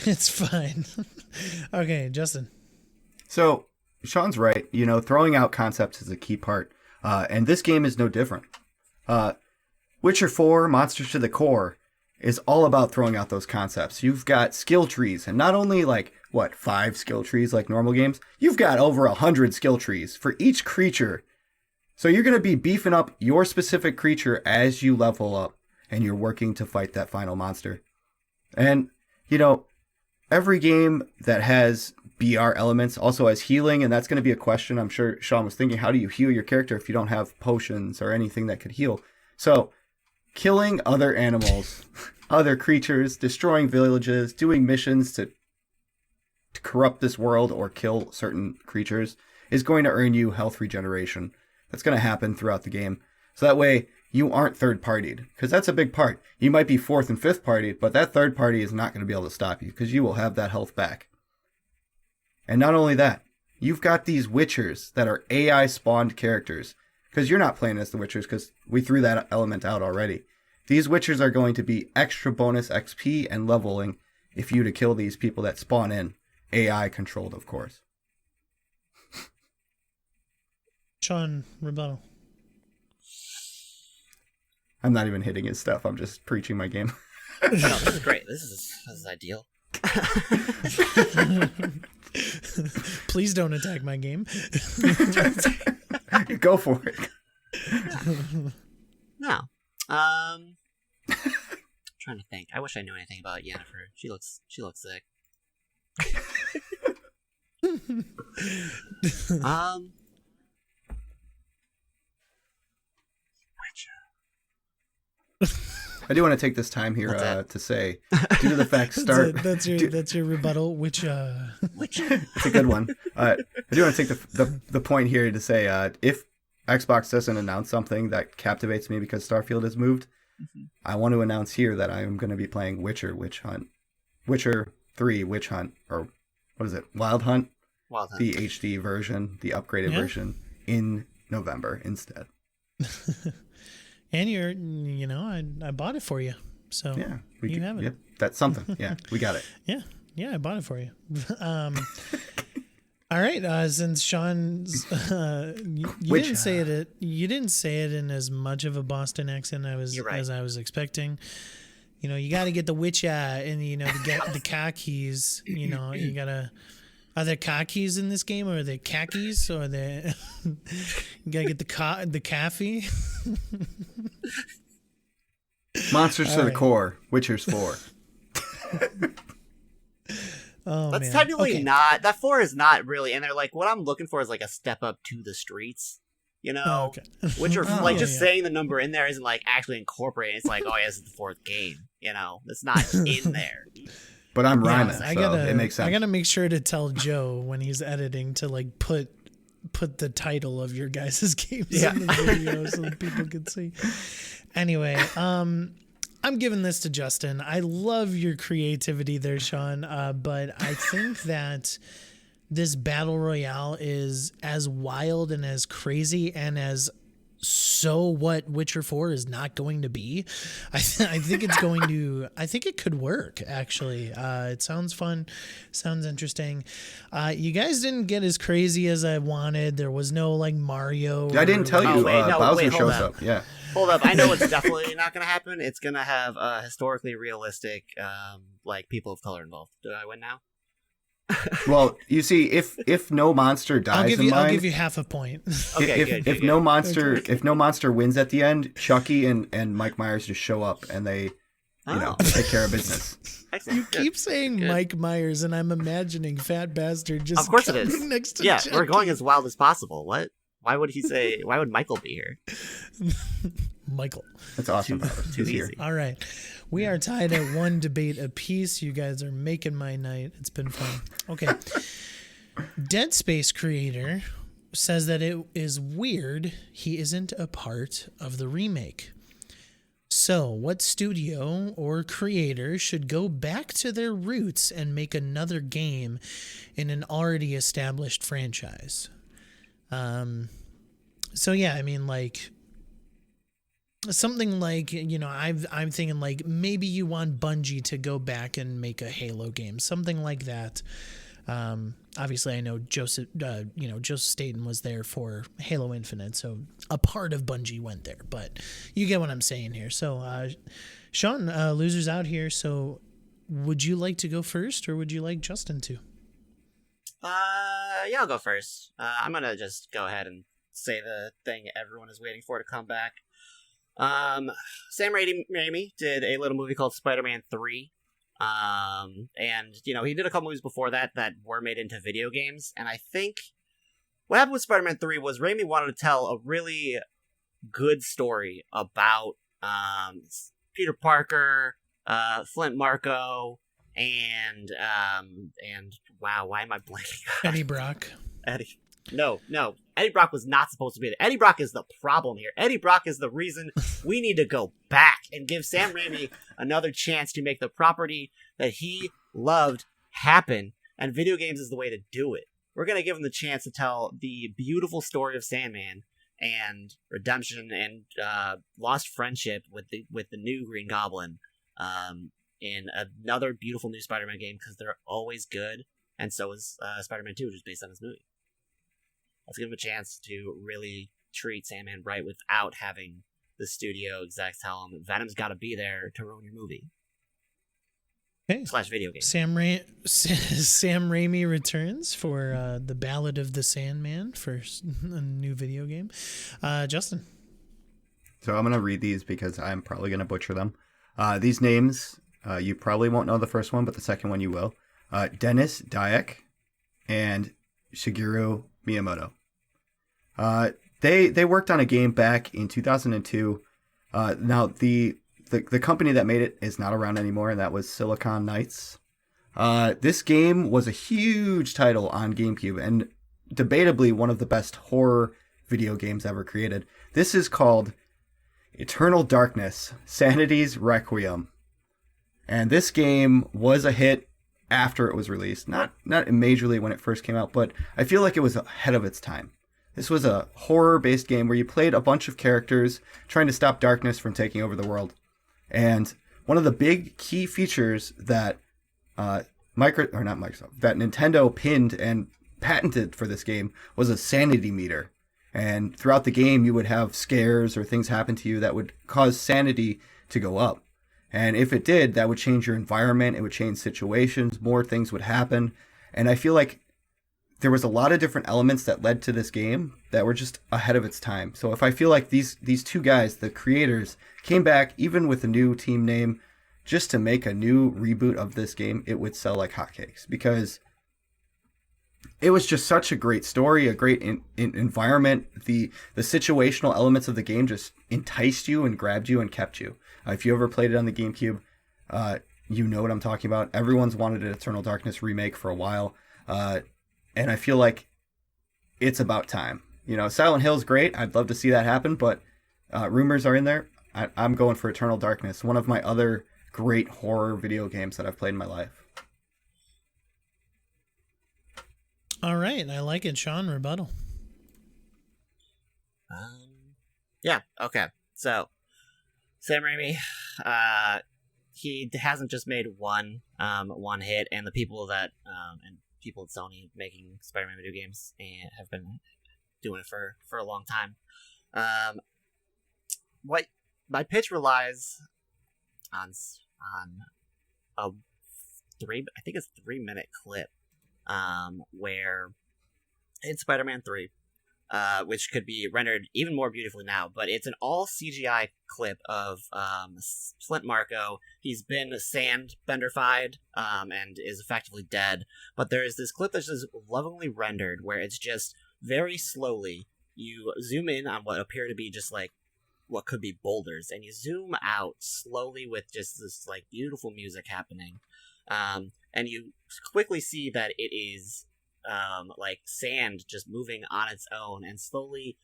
It's fine. Okay, Justin. So Sean's right. You know, throwing out concepts is a key part, and this game is no different. Witcher 4, Monsters to the Core, is all about throwing out those concepts. You've got skill trees, and not only 5 skill trees like normal games, you've got over 100 skill trees for each creature. So you're going to be beefing up your specific creature as you level up, and you're working to fight that final monster. And, you know, every game that has BR elements also has healing, and that's going to be a question. I'm sure Sean was thinking, how do you heal your character if you don't have potions or anything that could heal? So, killing other animals, other creatures, destroying villages, doing missions to corrupt this world or kill certain creatures is going to earn you health regeneration. That's going to happen throughout the game. So that way, you aren't third-partied, because that's a big part. You might be fourth and fifth partied, but that third party is not going to be able to stop you, because you will have that health back. And not only that, you've got these Witchers that are AI-spawned characters, because you're not playing as the Witchers, because we threw that element out already. These Witchers are going to be extra bonus XP and leveling if you to kill these people that spawn in. AI-controlled, of course. Sean, rebuttal. I'm not even hitting his stuff. I'm just preaching my game. No, this is great. This is ideal. Please don't attack my game. Go for it. No. Trying to think. I wish I knew anything about Yennefer. She looks sick. I do want to take this time here to say, due to the fact that's your rebuttal, which it's a good one. I do want to take the point here to say, if Xbox doesn't announce something that captivates me because Starfield has moved, I want to announce here that I am going to be playing Witcher 3 Witch Hunt, or what is it, Wild Hunt, the HD version, the upgraded version, in November instead. And I bought it for you, so yeah, you have it. Yep, that's something. Yeah, we got it. Yeah, I bought it for you. All right, since Sean, you didn't say it in as much of a Boston accent as I was expecting. You know, you got to get the witch and the car keys. You know, you gotta. Are there car keys in this game, or are there khakis, or you gotta get the coffee? Monsters to the Core, Witchers 4. Oh, that's man. technically not. That 4 is not really, and they're like, what I'm looking for is like a step up to the streets. You know, which are saying the number in there isn't like actually incorporating. It's like, oh yeah, this is the 4th game. You know, it's not in there. But I'm rhyming, so it makes sense. I gotta make sure to tell Joe when he's editing to like put the title of your guys' games in the video so that people can see. Anyway, I'm giving this to Justin. I love your creativity there, Sean, but I think that this battle royale is as wild and as crazy and as so what Witcher 4 is not going to be. I think it's going to. I think it could work. Actually, it sounds fun, sounds interesting. You guys didn't get as crazy as I wanted. There was no like Mario. I didn't tell you. Bowser shows up. Yeah. Hold up. I know it's definitely not going to happen. It's going to have historically realistic, like people of color involved. Do I win now? Well, you see, if no monster dies I'll give you half a point. Okay, if no monster wins at the end, Chucky and Mike Myers just show up and they take care of business. Excellent. You keep saying Mike Myers, and I'm imagining Fat Bastard just of course it is. next to yeah, Chucky. We're going as wild as possible. What? Why would he say? Why would Michael be here? Michael. That's awesome. Too easy. Here. All right. We are tied at one debate apiece. You guys are making my night. It's been fun. Okay. Dead Space creator says that it is weird he isn't a part of the remake. So, what studio or creator should go back to their roots and make another game in an already established franchise? So yeah, I mean, like something like, you know, I'm thinking like maybe you want Bungie to go back and make a Halo game, something like that. Obviously, I know Joseph Staten was there for Halo Infinite, so a part of Bungie went there. But you get what I'm saying here. So, Sean, losers out here. So, would you like to go first, or would you like Justin to? Yeah, I'll go first. I'm gonna just go ahead and say the thing everyone is waiting for to come back. Sam Raimi did a little movie called Spider-Man 3. And, you know, he did a couple movies before that were made into video games. And I think what happened with Spider-Man 3 was Raimi wanted to tell a really good story about, Peter Parker, Flint Marko, and wow, why am I blanking? Eddie Brock. No. Eddie Brock was not supposed to be there. Eddie Brock is the problem here. Eddie Brock is the reason we need to go back and give Sam Raimi another chance to make the property that he loved happen. And video games is the way to do it. We're going to give him the chance to tell the beautiful story of Sandman and redemption and lost friendship with the new Green Goblin in another beautiful new Spider-Man game, because they're always good. And so is Spider-Man 2, which is based on this movie. Let's give him a chance to really treat Sandman right without having the studio execs tell him Venom's got to be there to ruin your movie. Okay. / video game. Sam Raimi returns for the Ballad of the Sandman for a new video game. Justin. So I'm going to read these because I'm probably going to butcher them. These names, you probably won't know the first one, but the second one you will. Dennis Dyack and Shigeru Miyamoto. They worked on a game back in 2002. Now the company that made it is not around anymore, and that was Silicon Knights. This game was a huge title on GameCube and debatably one of the best horror video games ever created. This is called Eternal Darkness: Sanity's Requiem. And this game was a hit after it was released. Not majorly when it first came out, but I feel like it was ahead of its time. This was a horror-based game where you played a bunch of characters trying to stop darkness from taking over the world. And one of the big key features that that Nintendo pinned and patented for this game was a sanity meter. And throughout the game, you would have scares or things happen to you that would cause sanity to go up. And if it did, that would change your environment. It would change situations. More things would happen. And I feel like there was a lot of different elements that led to this game that were just ahead of its time. So if I feel like these two guys, the creators, came back, even with a new team name, just to make a new reboot of this game, it would sell like hotcakes. Because it was just such a great story, a great environment. The situational elements of the game just enticed you and grabbed you and kept you. If you ever played it on the GameCube, you know what I'm talking about. Everyone's wanted an Eternal Darkness remake for a while. And I feel like it's about time. You know, Silent Hill's great. I'd love to see that happen, but rumors are in there. I'm going for Eternal Darkness, one of my other great horror video games that I've played in my life. All right, I like it. Sean, rebuttal. Yeah, okay. So, Sam Raimi, he hasn't just made one hit, and the people that people at Sony making Spider-Man video games and have been doing it for a long time. What my pitch relies on a 3-minute clip where in Spider-Man 3, which could be rendered even more beautifully now, but it's an all CGI clip of Flint Marko. He's been sand-benderfied and is effectively dead, but there is this clip that's just lovingly rendered where it's just very slowly, you zoom in on what appear to be just like what could be boulders, and you zoom out slowly with just this like beautiful music happening, and you quickly see that it is like sand just moving on its own and slowly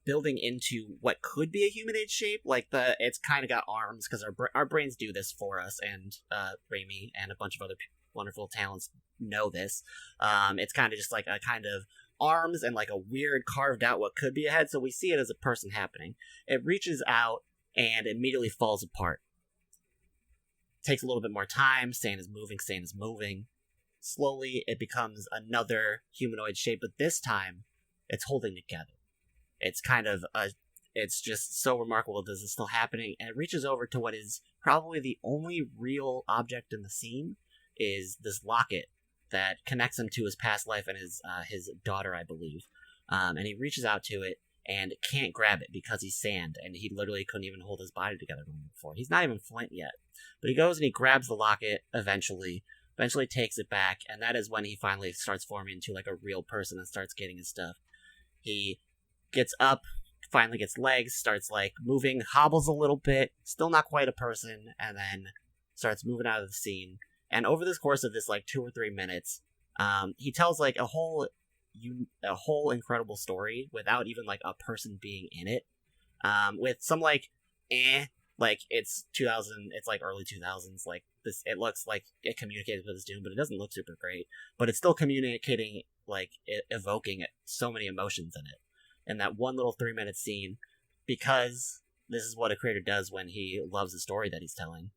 building into what could be a humanoid shape. Like it's kind of got arms because our brains do this for us, and Raimi and a bunch of other wonderful talents know this. It's kind of just like a kind of arms and like a weird carved out what could be a head, so we see it as a person happening. It reaches out and immediately falls apart. Takes a little bit more time. Sand is moving. Slowly, it becomes another humanoid shape, but this time, it's holding together. It's kind of it's just so remarkable that this is still happening, and it reaches over to what is probably the only real object in the scene, is this locket that connects him to his past life and his daughter, I believe. And he reaches out to it and can't grab it because he's sand, and he literally couldn't even hold his body together before. He's not even Flint yet. But he goes and he grabs the locket eventually takes it back, and that is when he finally starts forming into like a real person and starts getting his stuff. He gets up, finally gets legs, starts like moving, hobbles a little bit, still not quite a person, and then starts moving out of the scene. And over this course of this like 2 or 3 minutes, he tells like a whole incredible story without even like a person being in it, with some like it's 2000, it's like early 2000s, like this, it looks like it communicates with his doom, but it doesn't look super great, but it's still communicating, like evoking so many emotions in it, in that one little 3-minute scene, because this is what a creator does when he loves the story that he's telling.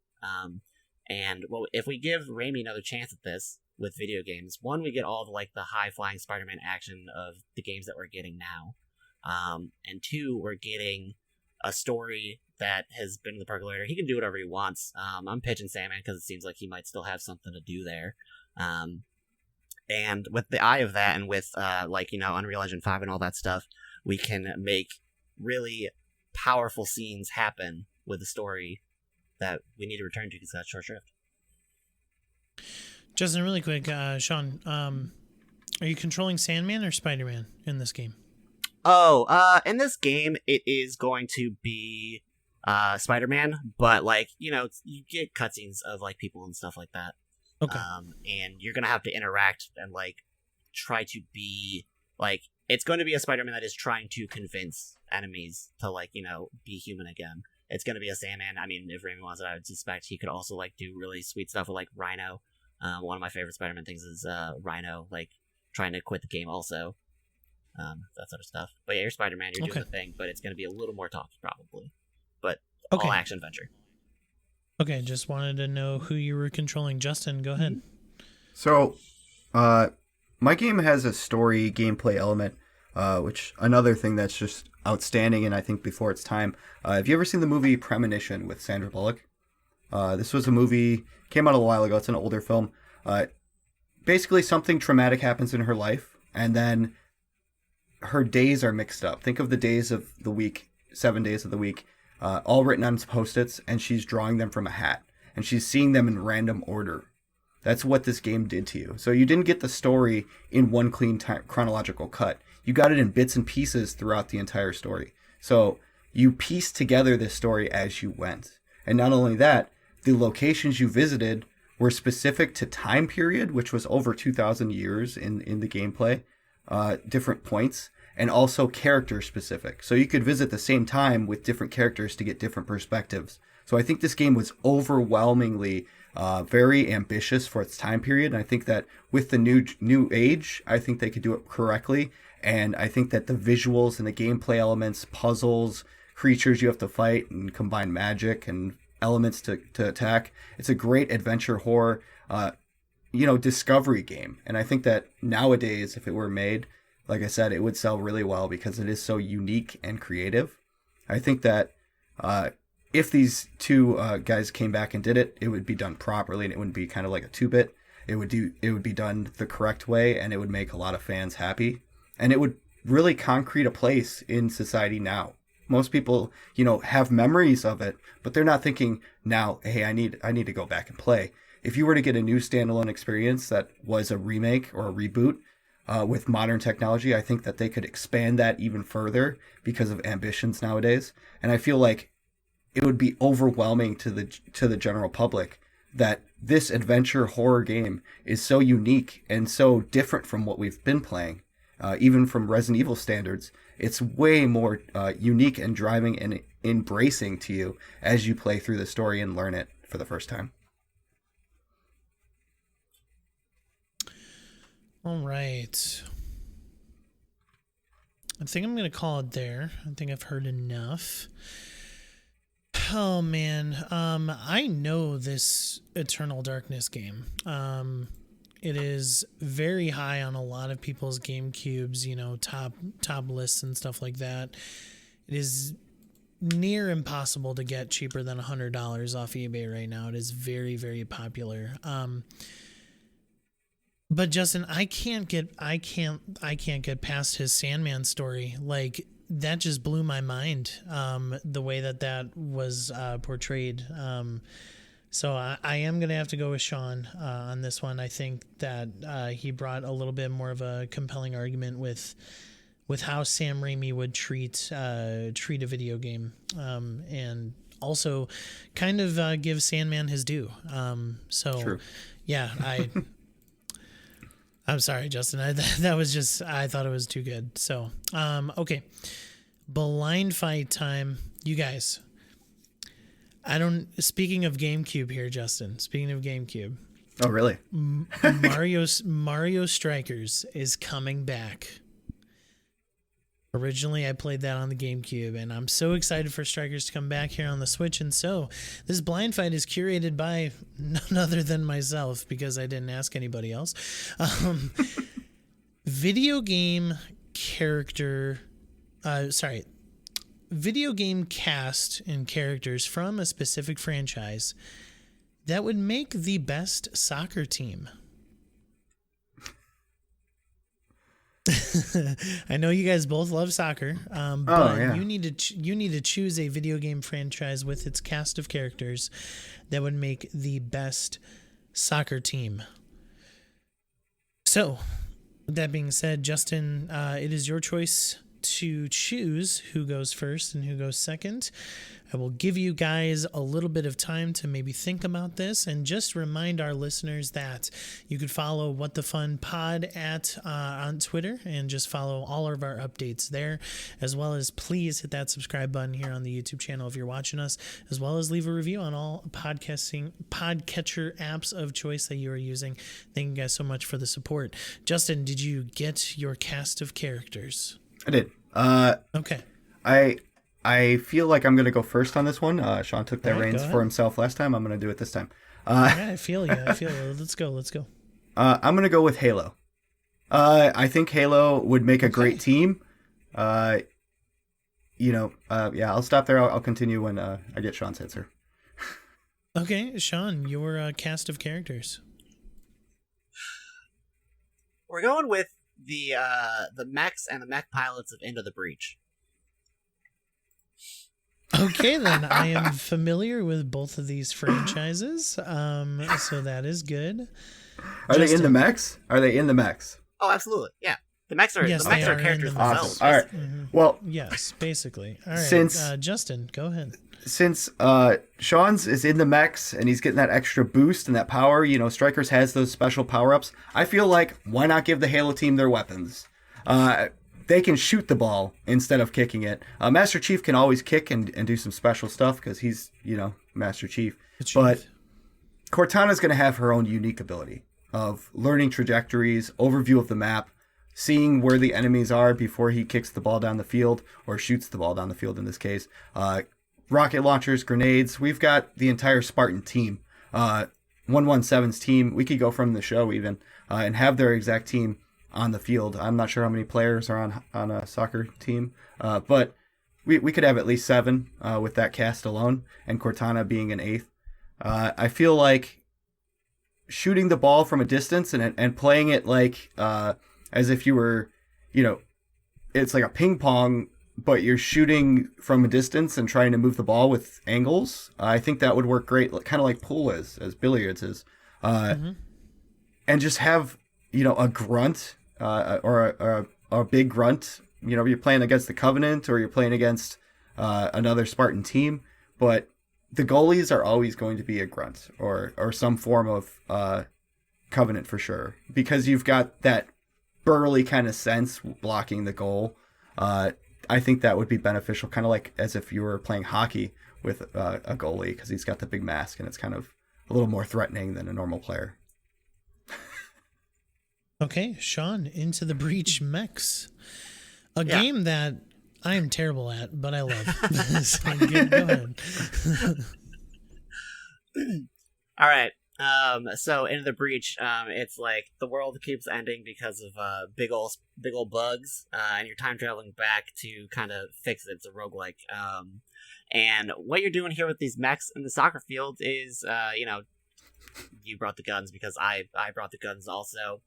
And well, if we give Raimi another chance at this with video games, one, we get all the high-flying Spider-Man action of the games that we're getting now, and two, we're getting a story that has been in the percolator. He can do whatever he wants. I'm pitching Sandman because it seems like he might still have something to do there. And with the eye of that, and with Unreal Engine 5 and all that stuff, we can make really powerful scenes happen with the story that we need to return to because that's short shrift. Justin, really quick, Sean, are you controlling Sandman or Spider-Man in this game? In this game, it is going to be Spider-Man, but you get cutscenes of people and stuff like that. Okay. And you're gonna have to interact and try to be it's going to be a Spider-Man that is trying to convince enemies to be human again. It's going to be a Sandman. I mean, if Raimi wants it, I would suspect he could also do really sweet stuff with Rhino. One of my favorite Spider-Man things is Rhino trying to quit the game also. That sort of stuff. But yeah, you're Spider-Man, you're doing the thing, but it's going to be a little more talky probably. But all action adventure. Okay, just wanted to know who you were controlling. Justin, go ahead. So, my game has a story gameplay element, which another thing that's just outstanding, and I think before its time. Have you ever seen the movie Premonition with Sandra Bullock? This was a movie, came out a while ago. It's an older film. Basically, something traumatic happens in her life, and then her days are mixed up. Think of the days of the week, 7 days of the week, all written on Post-its, and she's drawing them from a hat, and she's seeing them in random order. That's what this game did to you. So you didn't get the story in one clean chronological cut. You got it in bits and pieces throughout the entire story. So you pieced together this story as you went. And not only that, the locations you visited were specific to time period, which was over 2,000 years in the gameplay, different points, and also character specific. So you could visit the same time with different characters to get different perspectives. So I think this game was overwhelmingly very ambitious for its time period. And I think that with the new age, I think they could do it correctly. And I think that the visuals and the gameplay elements, puzzles, creatures you have to fight, and combine magic and elements to attack, it's a great adventure horror, discovery game. And I think that nowadays, if it were made, like I said, it would sell really well because it is so unique and creative. I think that if these two guys came back and did it, it would be done properly, and it wouldn't be kind of like a 2-bit. It would be done the correct way, and it would make a lot of fans happy, and it would really concrete a place in society now. Most people, have memories of it, but they're not thinking now, hey, I need to go back and play. If you were to get a new standalone experience that was a remake or a reboot with modern technology, I think that they could expand that even further because of ambitions nowadays. And I feel like it would be overwhelming to the general public that this adventure horror game is so unique and so different from what we've been playing. even from Resident Evil standards, it's way more unique and driving and embracing to you as you play through the story and learn it for the first time. All right. I think I'm going to call it there. I think I've heard enough. Oh, man. I know this Eternal Darkness game. It is very high on a lot of people's GameCubes, top lists and stuff like that. It is near impossible to get cheaper than $100 off eBay right now. It is very, very popular. But Justin, I can't get past his Sandman story. Like, that just blew my mind. The way that was portrayed. So I am going to have to go with Sean on this one. I think that he brought a little bit more of a compelling argument with how Sam Raimi would treat a video game, and also kind of give Sandman his due. True. Yeah, I'm sorry, Justin. I thought it was too good. So, okay. Blind fight time. You guys. Speaking of GameCube here, Justin. Speaking of GameCube. Oh, really? Mario Strikers is coming back. Originally, I played that on the GameCube, and I'm so excited for Strikers to come back here on the Switch. And so, this blind fight is curated by none other than myself, because I didn't ask anybody else. Video game cast and characters from a specific franchise that would make the best soccer team. I know you guys both love soccer, but yeah. you need to choose a video game franchise with its cast of characters that would make the best soccer team. So, with that being said, Justin, it is your choice to choose who goes first and who goes second. I will give you guys a little bit of time to maybe think about this, and just remind our listeners that you could follow What the Fun Pod on Twitter, and just follow all of our updates there, as well as please hit that subscribe button here on the YouTube channel if you're watching us, as well as leave a review on all podcatcher apps of choice that you are using. Thank you guys so much for the support. Justin, did you get your cast of characters? I did. Okay. I feel like I'm going to go first on this one. Sean took that reins for himself last time. I'm going to do it this time. Yeah, I feel you. Let's go. I'm going to go with Halo. I think Halo would make a great team. Yeah, I'll stop there. I'll continue when I get Sean's answer. Okay, Sean, your cast of characters. We're going with the mechs and the mech pilots of Into the Breach. Okay, then I am familiar with both of these franchises, so that is good. Are they in the mechs? Oh, absolutely, yeah. The mechs are characters themselves. Awesome. All right. Mm-hmm. Well, yes, basically. All right. Since Justin, go ahead. Since Sean's is in the mechs and he's getting that extra boost and that power, Strikers has those special power-ups. I feel like, why not give the Halo team their weapons? They can shoot the ball instead of kicking it. Master Chief can always kick and do some special stuff because he's, Master Chief. But Cortana's going to have her own unique ability of learning trajectories, overview of the map, seeing where the enemies are before he kicks the ball down the field, or shoots the ball down the field in this case. Rocket launchers, grenades. We've got the entire Spartan team. 117's team. We could go from the show even and have their exact team on the field. I'm not sure how many players are on a soccer team, but we could have at least 7 with that cast alone, and Cortana being an 8th. I feel like shooting the ball from a distance and playing it like as if you were, it's like a ping pong, but you're shooting from a distance and trying to move the ball with angles. I think that would work great, kind of like pool is, as billiards is. And just have, a grunt or a big grunt. You're playing against the Covenant or you're playing against another Spartan team, but the goalies are always going to be a grunt or some form of Covenant for sure, because you've got that burly kind of sense blocking the goal. I think that would be beneficial, kind of like as if you were playing hockey with a goalie, because he's got the big mask and it's kind of a little more threatening than a normal player. Okay, Sean, Into the Breach mechs. A game that I am terrible at, but I love. So go ahead. All right. So Into the Breach, it's like the world keeps ending because of big old bugs, and you're time traveling back to kind of fix it. It's a roguelike. And what you're doing here with these mechs in the soccer field is, you brought the guns because I brought the guns also.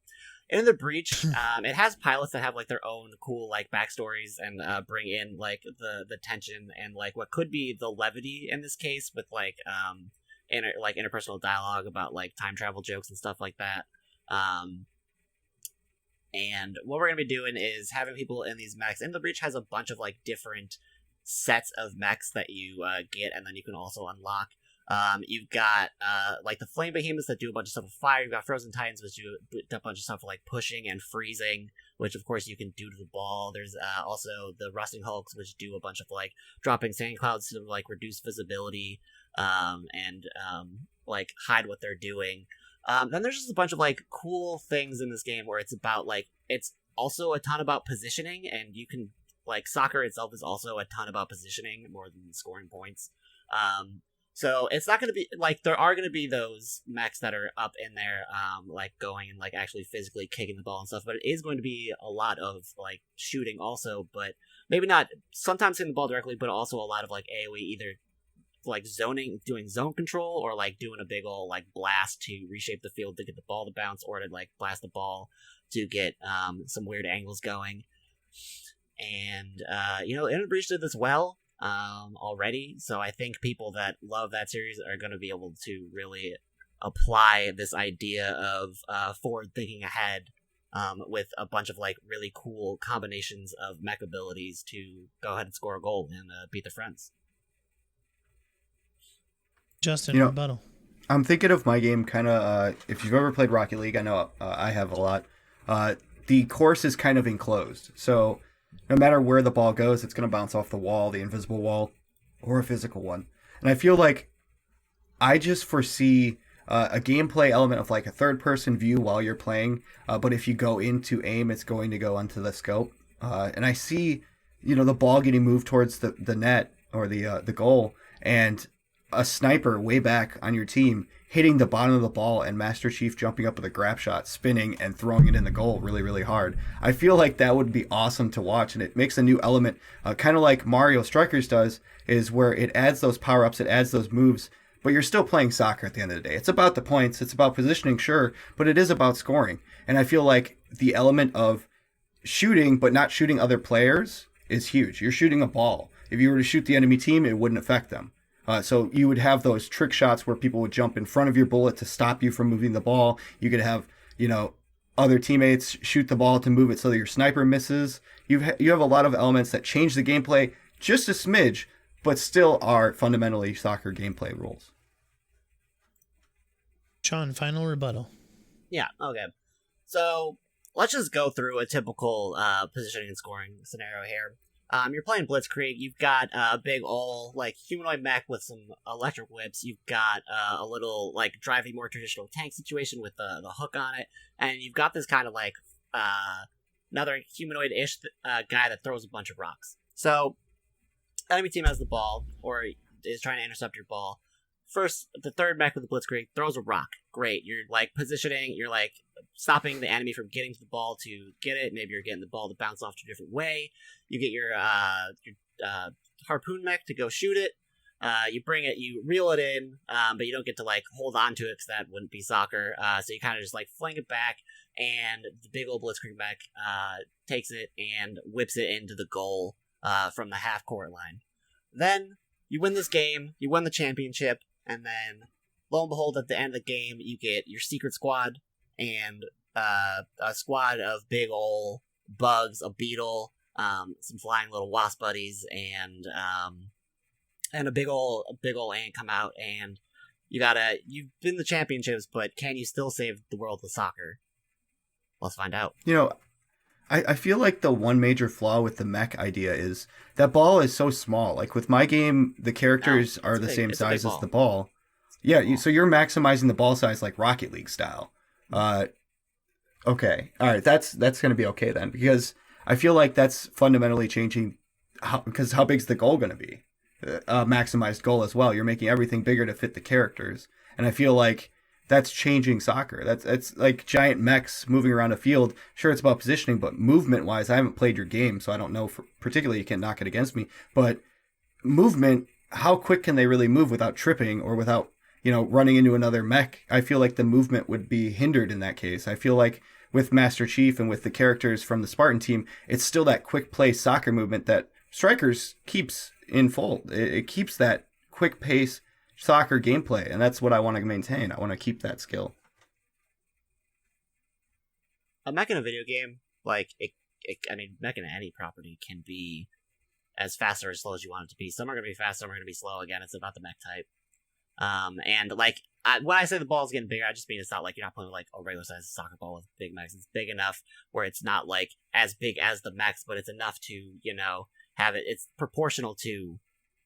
In the Breach, it has pilots that have like their own cool like backstories and bring in like the tension and like what could be the levity in this case with like interpersonal dialogue about like time travel jokes and stuff like that. And what we're gonna be doing is having people in these mechs. In the Breach has a bunch of like different sets of mechs that you get, and then you can also unlock. You've got like the flame behemoths that do a bunch of stuff with fire. You've got frozen titans, which do a bunch of stuff like pushing and freezing, which of course you can do to the ball. There's also the rusting hulks, which do a bunch of like dropping sand clouds to like reduce visibility and like hide what they're doing. Then there's just a bunch of like cool things in this game where it's about like it's also a ton about positioning, and you can like soccer itself is also a ton about positioning more than scoring points. So it's not going to be like there are going to be those mechs that are up in there, like going and like actually physically kicking the ball and stuff. But it is going to be a lot of like shooting also, but maybe not sometimes hitting the ball directly, but also a lot of like AoE, either like doing zone control or like doing a big ol' like blast to reshape the field to get the ball to bounce, or to like blast the ball to get some weird angles going. And Inner Breach did this well already, so I think people that love that series are going to be able to really apply this idea of forward thinking ahead with a bunch of like really cool combinations of mech abilities to go ahead and score a goal and beat their friends. Justin, rebuttal. I'm thinking of my game kind of, if you've ever played Rocket League, I know I have a lot. The course is kind of enclosed, so no matter where the ball goes, it's going to bounce off the wall, the invisible wall, or a physical one. And I feel like I just foresee a gameplay element of like a third-person view while you're playing, but if you go into aim, it's going to go onto the scope. And I see, the ball getting moved towards the net or the goal, and a sniper way back on your team hitting the bottom of the ball, and Master Chief jumping up with a grab shot, spinning and throwing it in the goal really, really hard. I feel like that would be awesome to watch, and it makes a new element, kind of like Mario Strikers does, is where it adds those power-ups, it adds those moves, but you're still playing soccer at the end of the day. It's about the points, it's about positioning, sure, but it is about scoring. And I feel like the element of shooting, but not shooting other players, is huge. You're shooting a ball. If you were to shoot the enemy team, it wouldn't affect them. So you would have those trick shots where people would jump in front of your bullet to stop you from moving the ball. You could have, other teammates shoot the ball to move it so that your sniper misses. You have a lot of elements that change the gameplay just a smidge, but still are fundamentally soccer gameplay rules. Sean, final rebuttal. Yeah, okay. So let's just go through a typical positioning and scoring scenario here. You're playing Blitzkrieg. You've got a big ol' like humanoid mech with some electric whips. You've got a little like driving more traditional tank situation with the hook on it, and you've got this kind of like another humanoid-ish guy that throws a bunch of rocks. So enemy team has the ball or is trying to intercept your ball. First, the third mech with the Blitzkrieg throws a rock. Great. You're like positioning. You're like stopping the enemy from getting to the ball to get it. Maybe you're getting the ball to bounce off to a different way. You get your harpoon mech to go shoot it. You bring it, you reel it in, but you don't get to like hold on to it because that wouldn't be soccer. So you kind of just like fling it back, and the big old Blitzkrieg mech takes it and whips it into the goal from the half court line. Then you win this game. You win the championship. And then, lo and behold, at the end of the game, you get your secret squad and a squad of big ol' bugs, a beetle, some flying little wasp buddies, and a big ol' ant come out. And you've been the championships, but can you still save the world with soccer? Let's find out. I feel like the one major flaw with the mech idea is that ball is so small. Like with my game, the characters are the same size as the ball. Yeah, so you're maximizing the ball size like Rocket League style. Okay, all right, that's going to be okay then, because I feel like that's fundamentally changing because how big's the goal going to be? Maximized goal as well. You're making everything bigger to fit the characters, and I feel like that's changing soccer. It's like giant mechs moving around a field. Sure, it's about positioning, but movement wise, I haven't played your game, so I don't know. Particularly, you can't knock it against me. But movement, how quick can they really move without tripping or without running into another mech? I feel like the movement would be hindered in that case. I feel like with Master Chief and with the characters from the Spartan team, it's still that quick play soccer movement that Strikers keeps in full. It keeps that quick pace soccer gameplay, and that's what I want to maintain. I want to keep that skill. A mech in a video game, like mech in any property can be as fast or as slow as you want it to be. Some are going to be fast, some are going to be slow. Again, it's about the mech type. And like when I say the ball is getting bigger, I just mean it's not like you're not playing with like a regular sized soccer ball with big mechs. It's big enough where it's not like as big as the mechs, but it's enough to have it. It's proportional to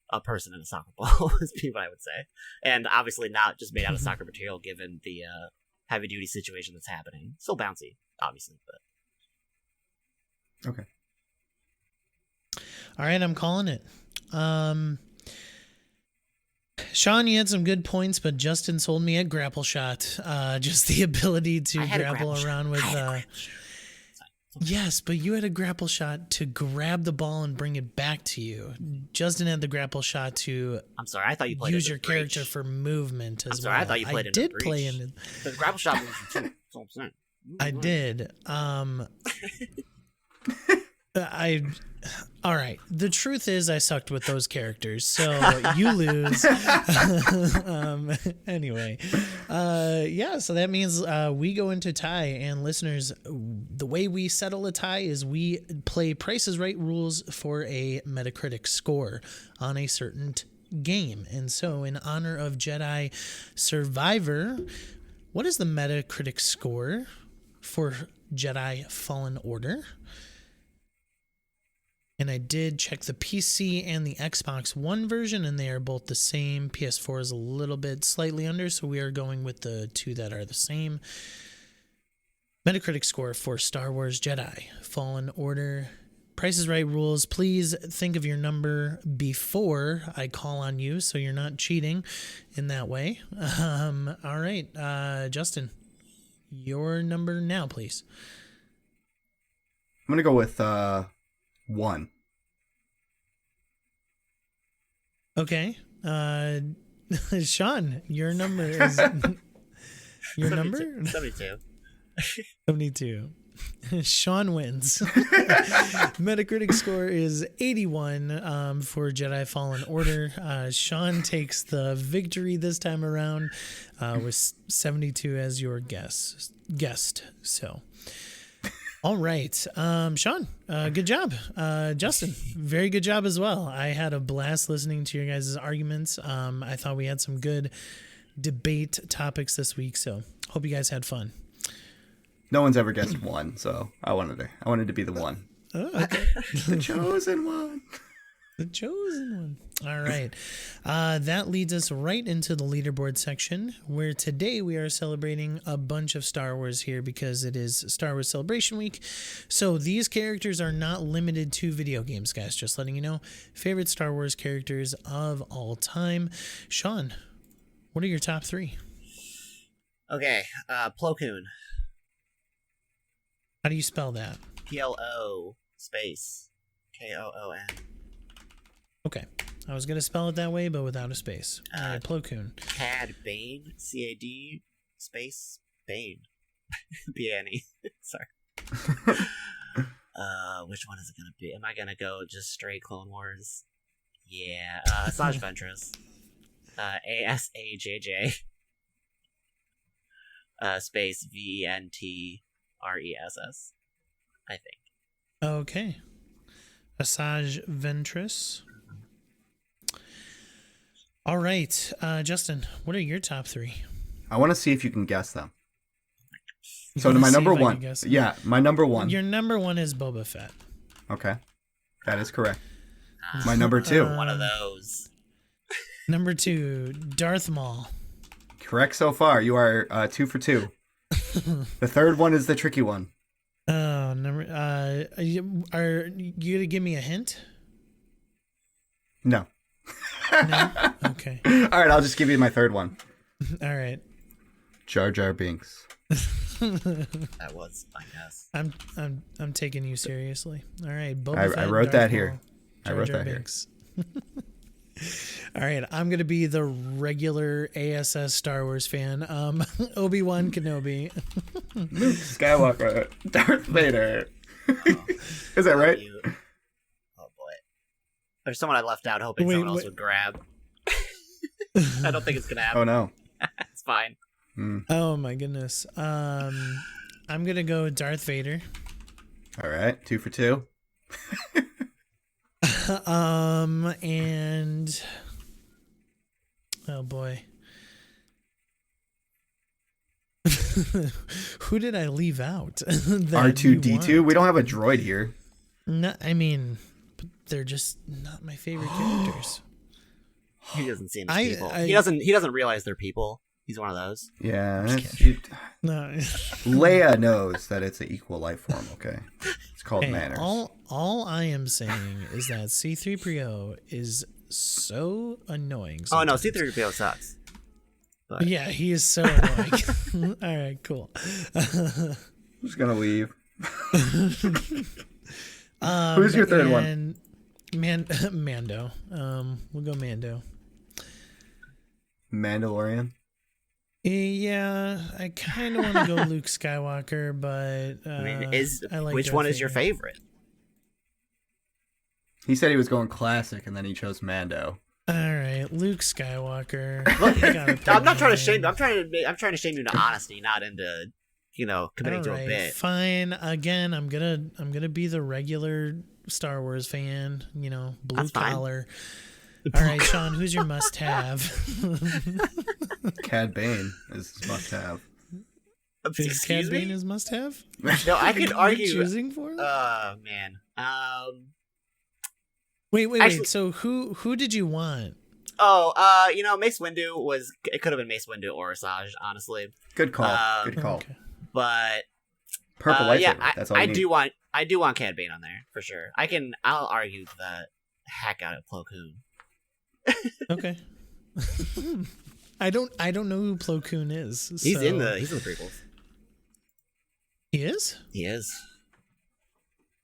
a person in a soccer ball is what I would say, and obviously not just made out of soccer material given the heavy duty situation that's happening. Still bouncy, obviously, but okay. All right, I'm calling it. Sean, you had some good points, but Justin sold me a grapple shot. Just the ability to grapple around with. Yes, but you had a grapple shot to grab the ball and bring it back to you. Justin had the grapple shot to. I'm sorry, I thought you played use your character for movement as well. I thought you played it. I did play in it. The grapple shot moves you too. That's all I'm saying. I did. All right. The truth is I sucked with those characters, so you lose. Anyway, so that means we go into tie, and listeners, the way we settle a tie is we play Price is Right rules for a Metacritic score on a certain game. And so in honor of Jedi Survivor, what is the Metacritic score for Jedi Fallen Order? And I did check the PC and the Xbox One version, and they are both the same. PS4 is a little bit slightly under, so we are going with the two that are the same. Metacritic score for Star Wars Jedi Fallen Order. Price is Right rules. Please think of your number before I call on you, so you're not cheating in that way. All right, Justin, your number now, please. I'm going to go with 1. Okay. Sean, your number is... Your 72. Number? 72. 72. Sean wins. Metacritic score is 81 for Jedi Fallen Order. Sean takes the victory this time around with 72 as your guest. So... All right. Sean, good job. Justin, very good job as well. I had a blast listening to your guys' arguments. I thought we had some good debate topics this week, so hope you guys had fun. No one's ever guessed 1, so I wanted to be the one. Oh, okay. The chosen one. The chosen one. All right. That leads us right into the leaderboard section, where today we are celebrating a bunch of Star Wars here because it is Star Wars Celebration Week. So these characters are not limited to video games, guys. Just letting you know. Favorite Star Wars characters of all time. Sean, what are your top 3? Okay. Plo Koon. How do you spell that? PLO space KOON. Okay. I was going to spell it that way, but without a space. Plo Koon. Cad Bane. CAD space Bane. BANE. Sorry. Which one is it going to be? Am I going to go just straight Clone Wars? Yeah. Asajj Ventress. ASAJJ. Space VENTRESS. I think. Okay. Asajj Ventress. All right. Justin, what are your top 3? I want to see if you can guess them. So to my See number if I can one. guess. Yeah, my number one. Your number one is Boba Fett. Okay. That is correct. My number two. One of those. Number two, Darth Maul. Correct so far. You are 2 for 2. The third one is the tricky one. Oh, number. Are you gonna give me a hint? No. No. Okay. All right, I'll just give you my third one. All right. Jar Jar Binks. That was, I guess. I'm taking you seriously. All right, Boba I Fett, wrote Darth that here. Maul, I Jar wrote Jar that here. Binks. All right, I'm gonna be the regular ASS Star Wars fan. Obi Wan Kenobi. Luke Skywalker. Darth Vader. Is that right? Oh boy. There's someone I left out hoping Wait, someone else wait. would grab. I don't think it's gonna happen. Oh no. It's fine. Oh my goodness. I'm gonna go with Darth Vader. All right, 2 for 2. And oh boy. Who did I leave out? R2D2. We don't have a droid here. No, I mean, they're just not my favorite characters. He doesn't see them as people. I- He doesn't realize they're people. He's one of those. Yeah. No. Leia knows that it's an equal life form. Okay. It's called Hey, manners. all I am saying is that C-3PO is so annoying. Oh no, sometimes. C-3PO sucks. Yeah, he is so annoying. All right, cool. Who's gonna leave? Who's your third one? Mando. We'll go Mando. Mandalorian. Yeah, I kind of want to go Luke Skywalker, but I mean, I like which Darth one is your Vader. favorite? He said he was going classic, and then he chose Mando. All right, Luke Skywalker. Look, I gotta pick I'm not trying to mine. shame you. I'm trying to shame you into honesty, not into committing All to a right, bit. fine. Again, I'm gonna be the regular Star Wars fan. Blue That's fine. collar. All right, Sean, who's your must-have? Cad Bane is his must-have. Is Excuse Cad Bane me? his must-have? No, I could You're argue. choosing for him? Oh man. Wait. actually- So who did you want? Mace Windu was. It could have been Mace Windu or Asajj, honestly. Good call. Good call. Okay. But Purple lightsaber. yeah, That's all I you need. do want Cad Bane on there for sure. I'll argue the heck out of Plo Koon. Okay. I don't know who Plo Koon is. He's so- in the prequels. He is? He is.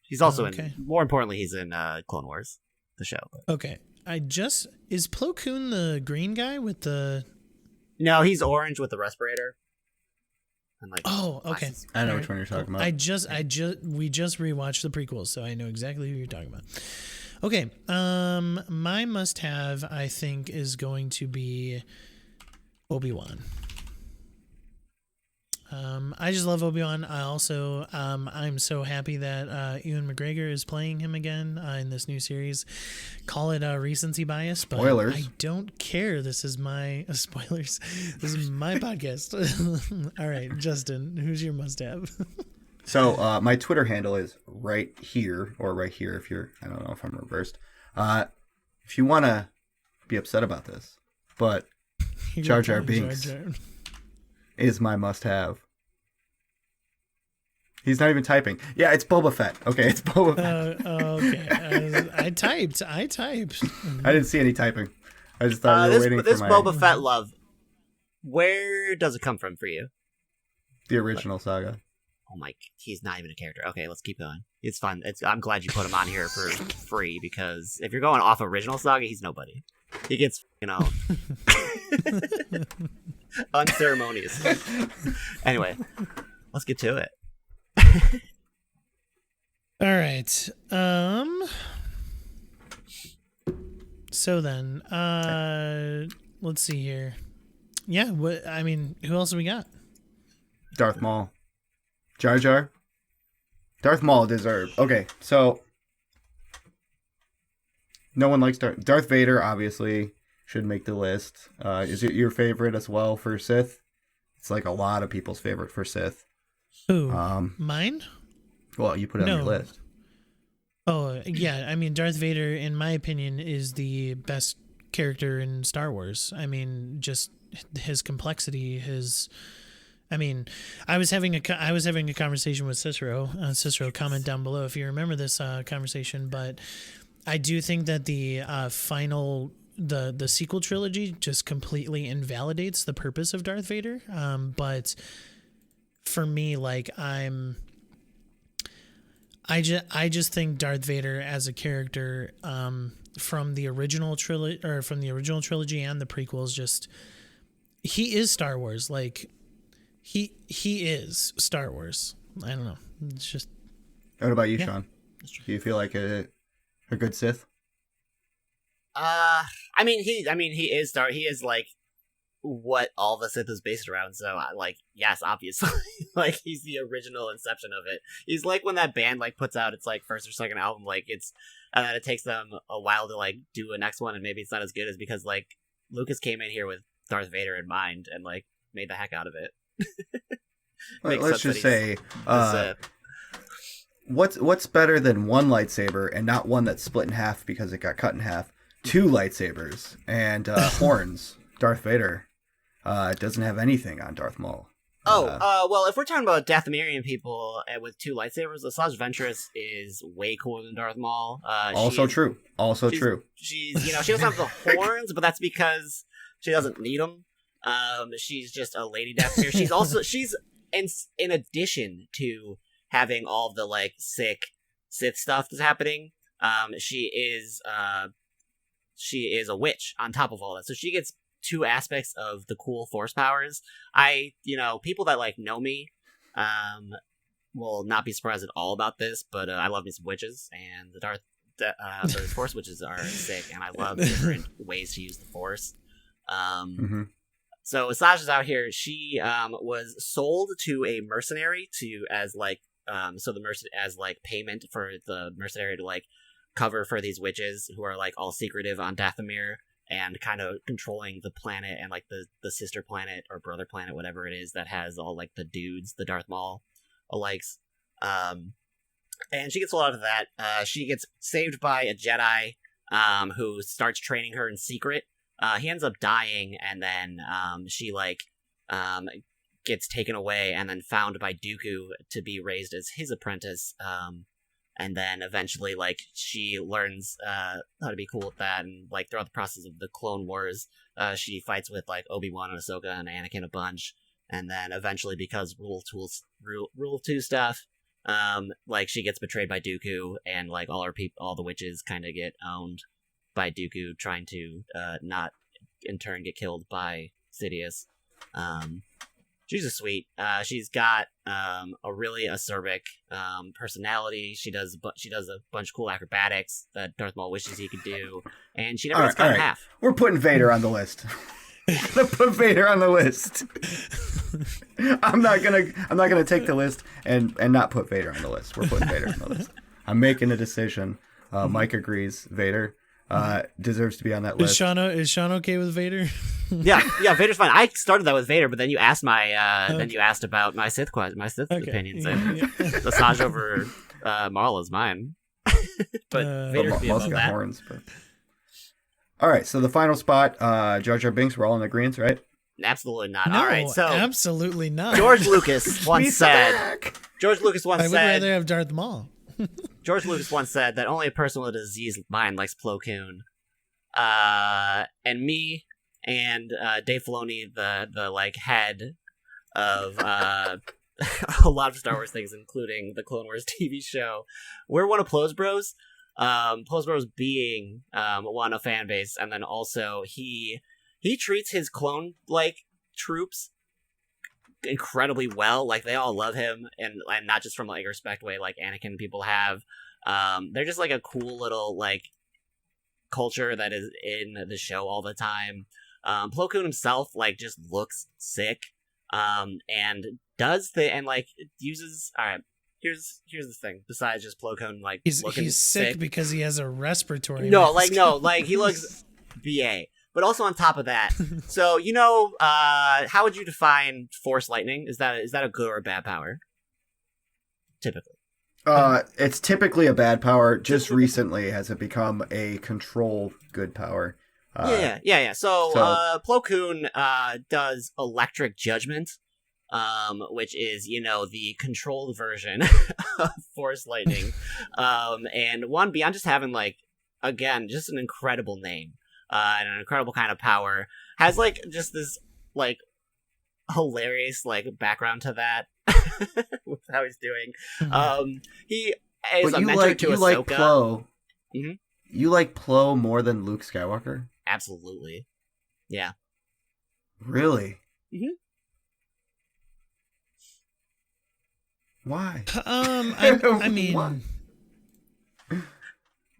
He's also Okay. more importantly, he's in Clone Wars, the show. Okay. Is Plo Koon the green guy with the? No, he's orange with the respirator. And Oh, okay. glasses. I know All which one you're talking about. We just rewatched the prequels, so I know exactly who you're talking about. Okay. My must-have, I think, is going to be Obi Wan. I just love Obi Wan. I also, I'm so happy that Ewan McGregor is playing him again in this new series. Call it recency bias, but Spoilers. I don't care. This is my spoilers. This is my podcast. All right, Justin, who's your must-have? So my Twitter handle is right here, or right here if you're, I don't know if I'm reversed. If you want to be upset about this, but Jar Jar Binks is my must-have. He's not even typing. Yeah, it's Boba Fett. Okay, it's Boba Fett. Okay. I typed. I didn't see any typing. I just thought you were waiting this for Boba Fett love. Where does it come from for you? the original saga. Oh my, he's not even a character. Okay, let's keep going. It's fun. I'm glad you put him on here for free because if you're going off original saga, he's nobody. He gets, unceremonious. Anyway, let's get to it. All right. So then, let's see here. Yeah. Who else do we got? Darth Maul. Jar Jar. Darth Maul deserved. Okay, so no one likes Darth Vader, obviously, should make the list. Is it your favorite as well for Sith? It's like a lot of people's favorite for Sith. Who? Mine? Well, you put it on your No. list. Oh, yeah. I mean, Darth Vader, in my opinion, is the best character in Star Wars. I mean, just his complexity, I mean, I was having a conversation with Cicero. Cicero, comment down below if you remember this conversation. But I do think that the the sequel trilogy just completely invalidates the purpose of Darth Vader. But for me, like I just think Darth Vader as a character from the original trilogy and the prequels, just he is Star Wars. Like he is Star Wars. I don't know. It's just. What about you, Sean? Do you feel like a good Sith? I mean, he is He is like what all the Sith is based around. So, like, yes, obviously, like he's the original inception of it. He's like when that band like puts out its like first or second album, like and then it takes them a while to like do a next one, and maybe it's not as good as because like Lucas came in here with Darth Vader in mind and like made the heck out of it. Let's just say, what's better than one lightsaber and not one that's split in half because it got cut in half? Two lightsabers and horns. Darth Vader doesn't have anything on Darth Maul. Well, if we're talking about Dathomirian people with two lightsabers, Asajj Ventress is way cooler than Darth Maul. Also true. She's she doesn't have the horns, but that's because she doesn't need them. She's just a lady Dathomir. She's in addition to having all the like sick Sith stuff that's happening. She is a witch on top of all that, so she gets two aspects of the cool Force powers. People that like know me, will not be surprised at all about this, but I love me some witches, and the Force witches are sick, and I love different ways to use the Force. So Asajj is out here. She was sold to a mercenary as payment for the mercenary to like cover for these witches who are like all secretive on Dathomir and kind of controlling the planet and like the sister planet or brother planet, whatever it is, that has all like the dudes, the Darth Maul alikes. And she gets a lot of that. She gets saved by a Jedi who starts training her in secret. He ends up dying, and then she gets taken away and then found by Dooku to be raised as his apprentice. And then eventually, like, she learns how to be cool with that, and like throughout the process of the Clone Wars, she fights with like Obi Wan and Ahsoka and Anakin a bunch. And then eventually, because Rule 2 stuff, like she gets betrayed by Dooku, and like all the witches kind of get owned by Dooku, trying to not in turn get killed by Sidious. She's a sweet. She's got a really acerbic personality. She does a bunch of cool acrobatics that Darth Maul wishes he could do, and she never gets cut in half. We're putting Vader on the list. Gonna put Vader on the list. I'm not gonna take the list and not put Vader on the list. We're putting Vader on the list. I'm making a decision. Mike agrees. Vader deserves to be on that list. Is Sean okay with Vader? yeah, Vader's fine. I started that with Vader, but then you asked then you asked about my Sith opinions. And Asajj over Maul is mine. But Vader's Maul's got horns. But all right, so the final spot, Jar Jar Binks. We're all in agreement, right? Absolutely not. No, all right, so absolutely not. George Lucas once said. I would rather have Darth Maul. George Lucas once said that only a person with a diseased mind likes Plo Koon. And me and Dave Filoni, the like head of a lot of Star Wars things, including the Clone Wars TV show, we're one of Plo's bros. Plo's bros being one, a fan base, and then also he treats his clone like troops incredibly well. Like they all love him, and not just from like a respect way like Anakin people have. They're just like a cool little like culture that is in the show all the time. Plo Koon himself like just looks sick, and uses. All right, here's the thing. Besides just Plo Koon like he's sick because he has a respiratory. No, he looks BA. But also on top of that, so how would you define Force lightning? Is that a good or a bad power? typically. It's typically a bad power. Just recently has it become a control good power. Yeah. So Plo Koon does Electric Judgment, which is, the controlled version of Force Lightning. And one, beyond just having, again, just an incredible name, and an incredible kind of power, has, just this, hilarious, background to that, with how he's doing. He is a mentor to Ahsoka. You like Plo. Mm-hmm. You like Plo more than Luke Skywalker? Absolutely. Yeah. Really? Mm-hmm. Why? I mean,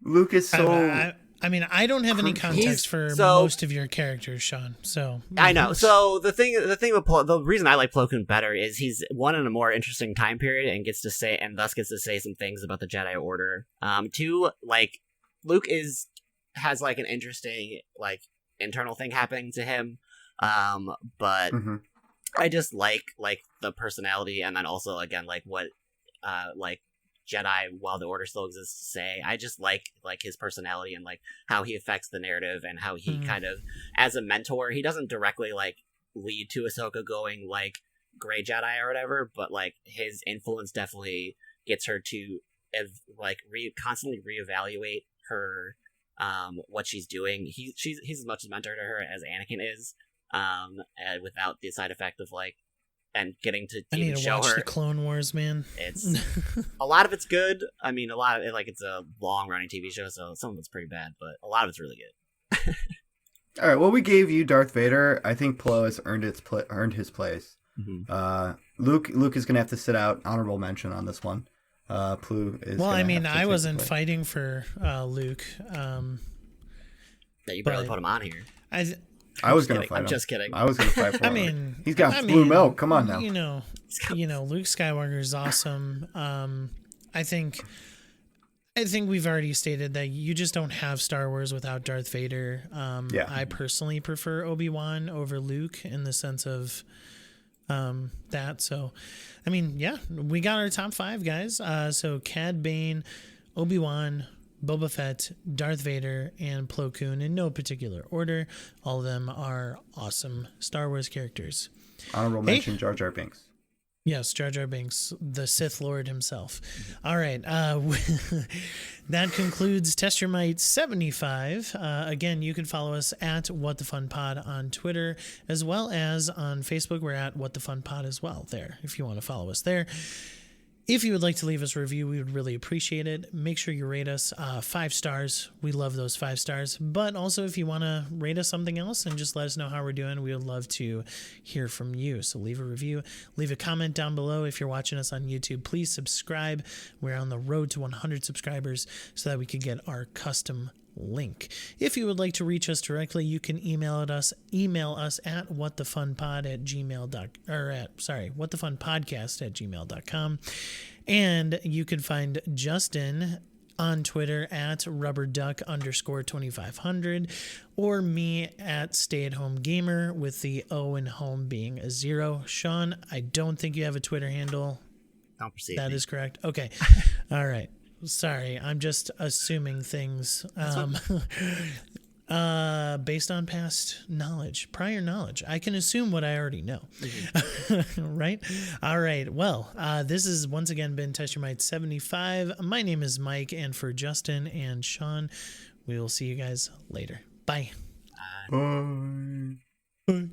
Luke is so. I don't have any context for most of your characters, Sean. So I know. So the reason I like Plo Koon better is he's one in a more interesting time period and thus gets to say some things about the Jedi Order. Two, Luke has an interesting internal thing happening to him, but I just like the personality, and then also again what Jedi, while the Order still exists, say. I just like his personality and how he affects the narrative, and how he kind of, as a mentor, he doesn't directly lead to Ahsoka going Gray Jedi or whatever, but his influence definitely gets her to constantly reevaluate her what she's doing. He's as much a mentor to her as Anakin is, and without the side effect of and getting to I need to show watch her the Clone Wars, man. It's a lot of it's good. I mean, a lot of it, it's a long running TV show, so some of it's pretty bad, but a lot of it's really good. All right, well, we gave you Darth Vader. I think Plo has earned his place. Mm-hmm. Luke is gonna have to sit out. Honorable mention on this one. Plo is. Well, I wasn't fighting for Luke. Yeah, you barely put him on here. I was going to fight him. I'm just kidding. I was going to fight for him. I mean, he's got blue milk. Come on now. Luke Skywalker is awesome. I think we've already stated that you just don't have Star Wars without Darth Vader. I personally prefer Obi Wan over Luke in the sense of that. So, we got our top 5 guys. So Cad Bane, Obi Wan, Boba Fett, Darth Vader, and Plo Koon in no particular order. All of them are awesome Star Wars characters. Honorable mention, Jar Jar Binks. Yes, Jar Jar Binks, the Sith Lord himself. All right. That concludes Test Your Might 75. Again, you can follow us at What the Fun Pod on Twitter, as well as on Facebook. We're at What the Fun Pod as well there, if you want to follow us there. If you would like to leave us a review, we would really appreciate it. Make sure you rate us 5 stars. We love those 5 stars. But also, if you want to rate us something else and just let us know how we're doing, we would love to hear from you. So leave a review. Leave a comment down below. If you're watching us on YouTube, please subscribe. We're on the road to 100 subscribers so that we can get our custom link. If you would like to reach us directly, you can email us at whatthefunpodcast@gmail.com. And you can find Justin on Twitter at rubberduck_2500, or me at stayathomegamer with the O in home being a 0. Sean, I don't think you have a Twitter handle. Don't proceed. That is correct. Okay. All right. Sorry, I'm just assuming things based on past knowledge, prior knowledge. I can assume what I already know, right? All right. Well, this has once again been Test Your Might 75. My name is Mike, and for Justin and Sean, we will see you guys later. Bye. Bye. Bye.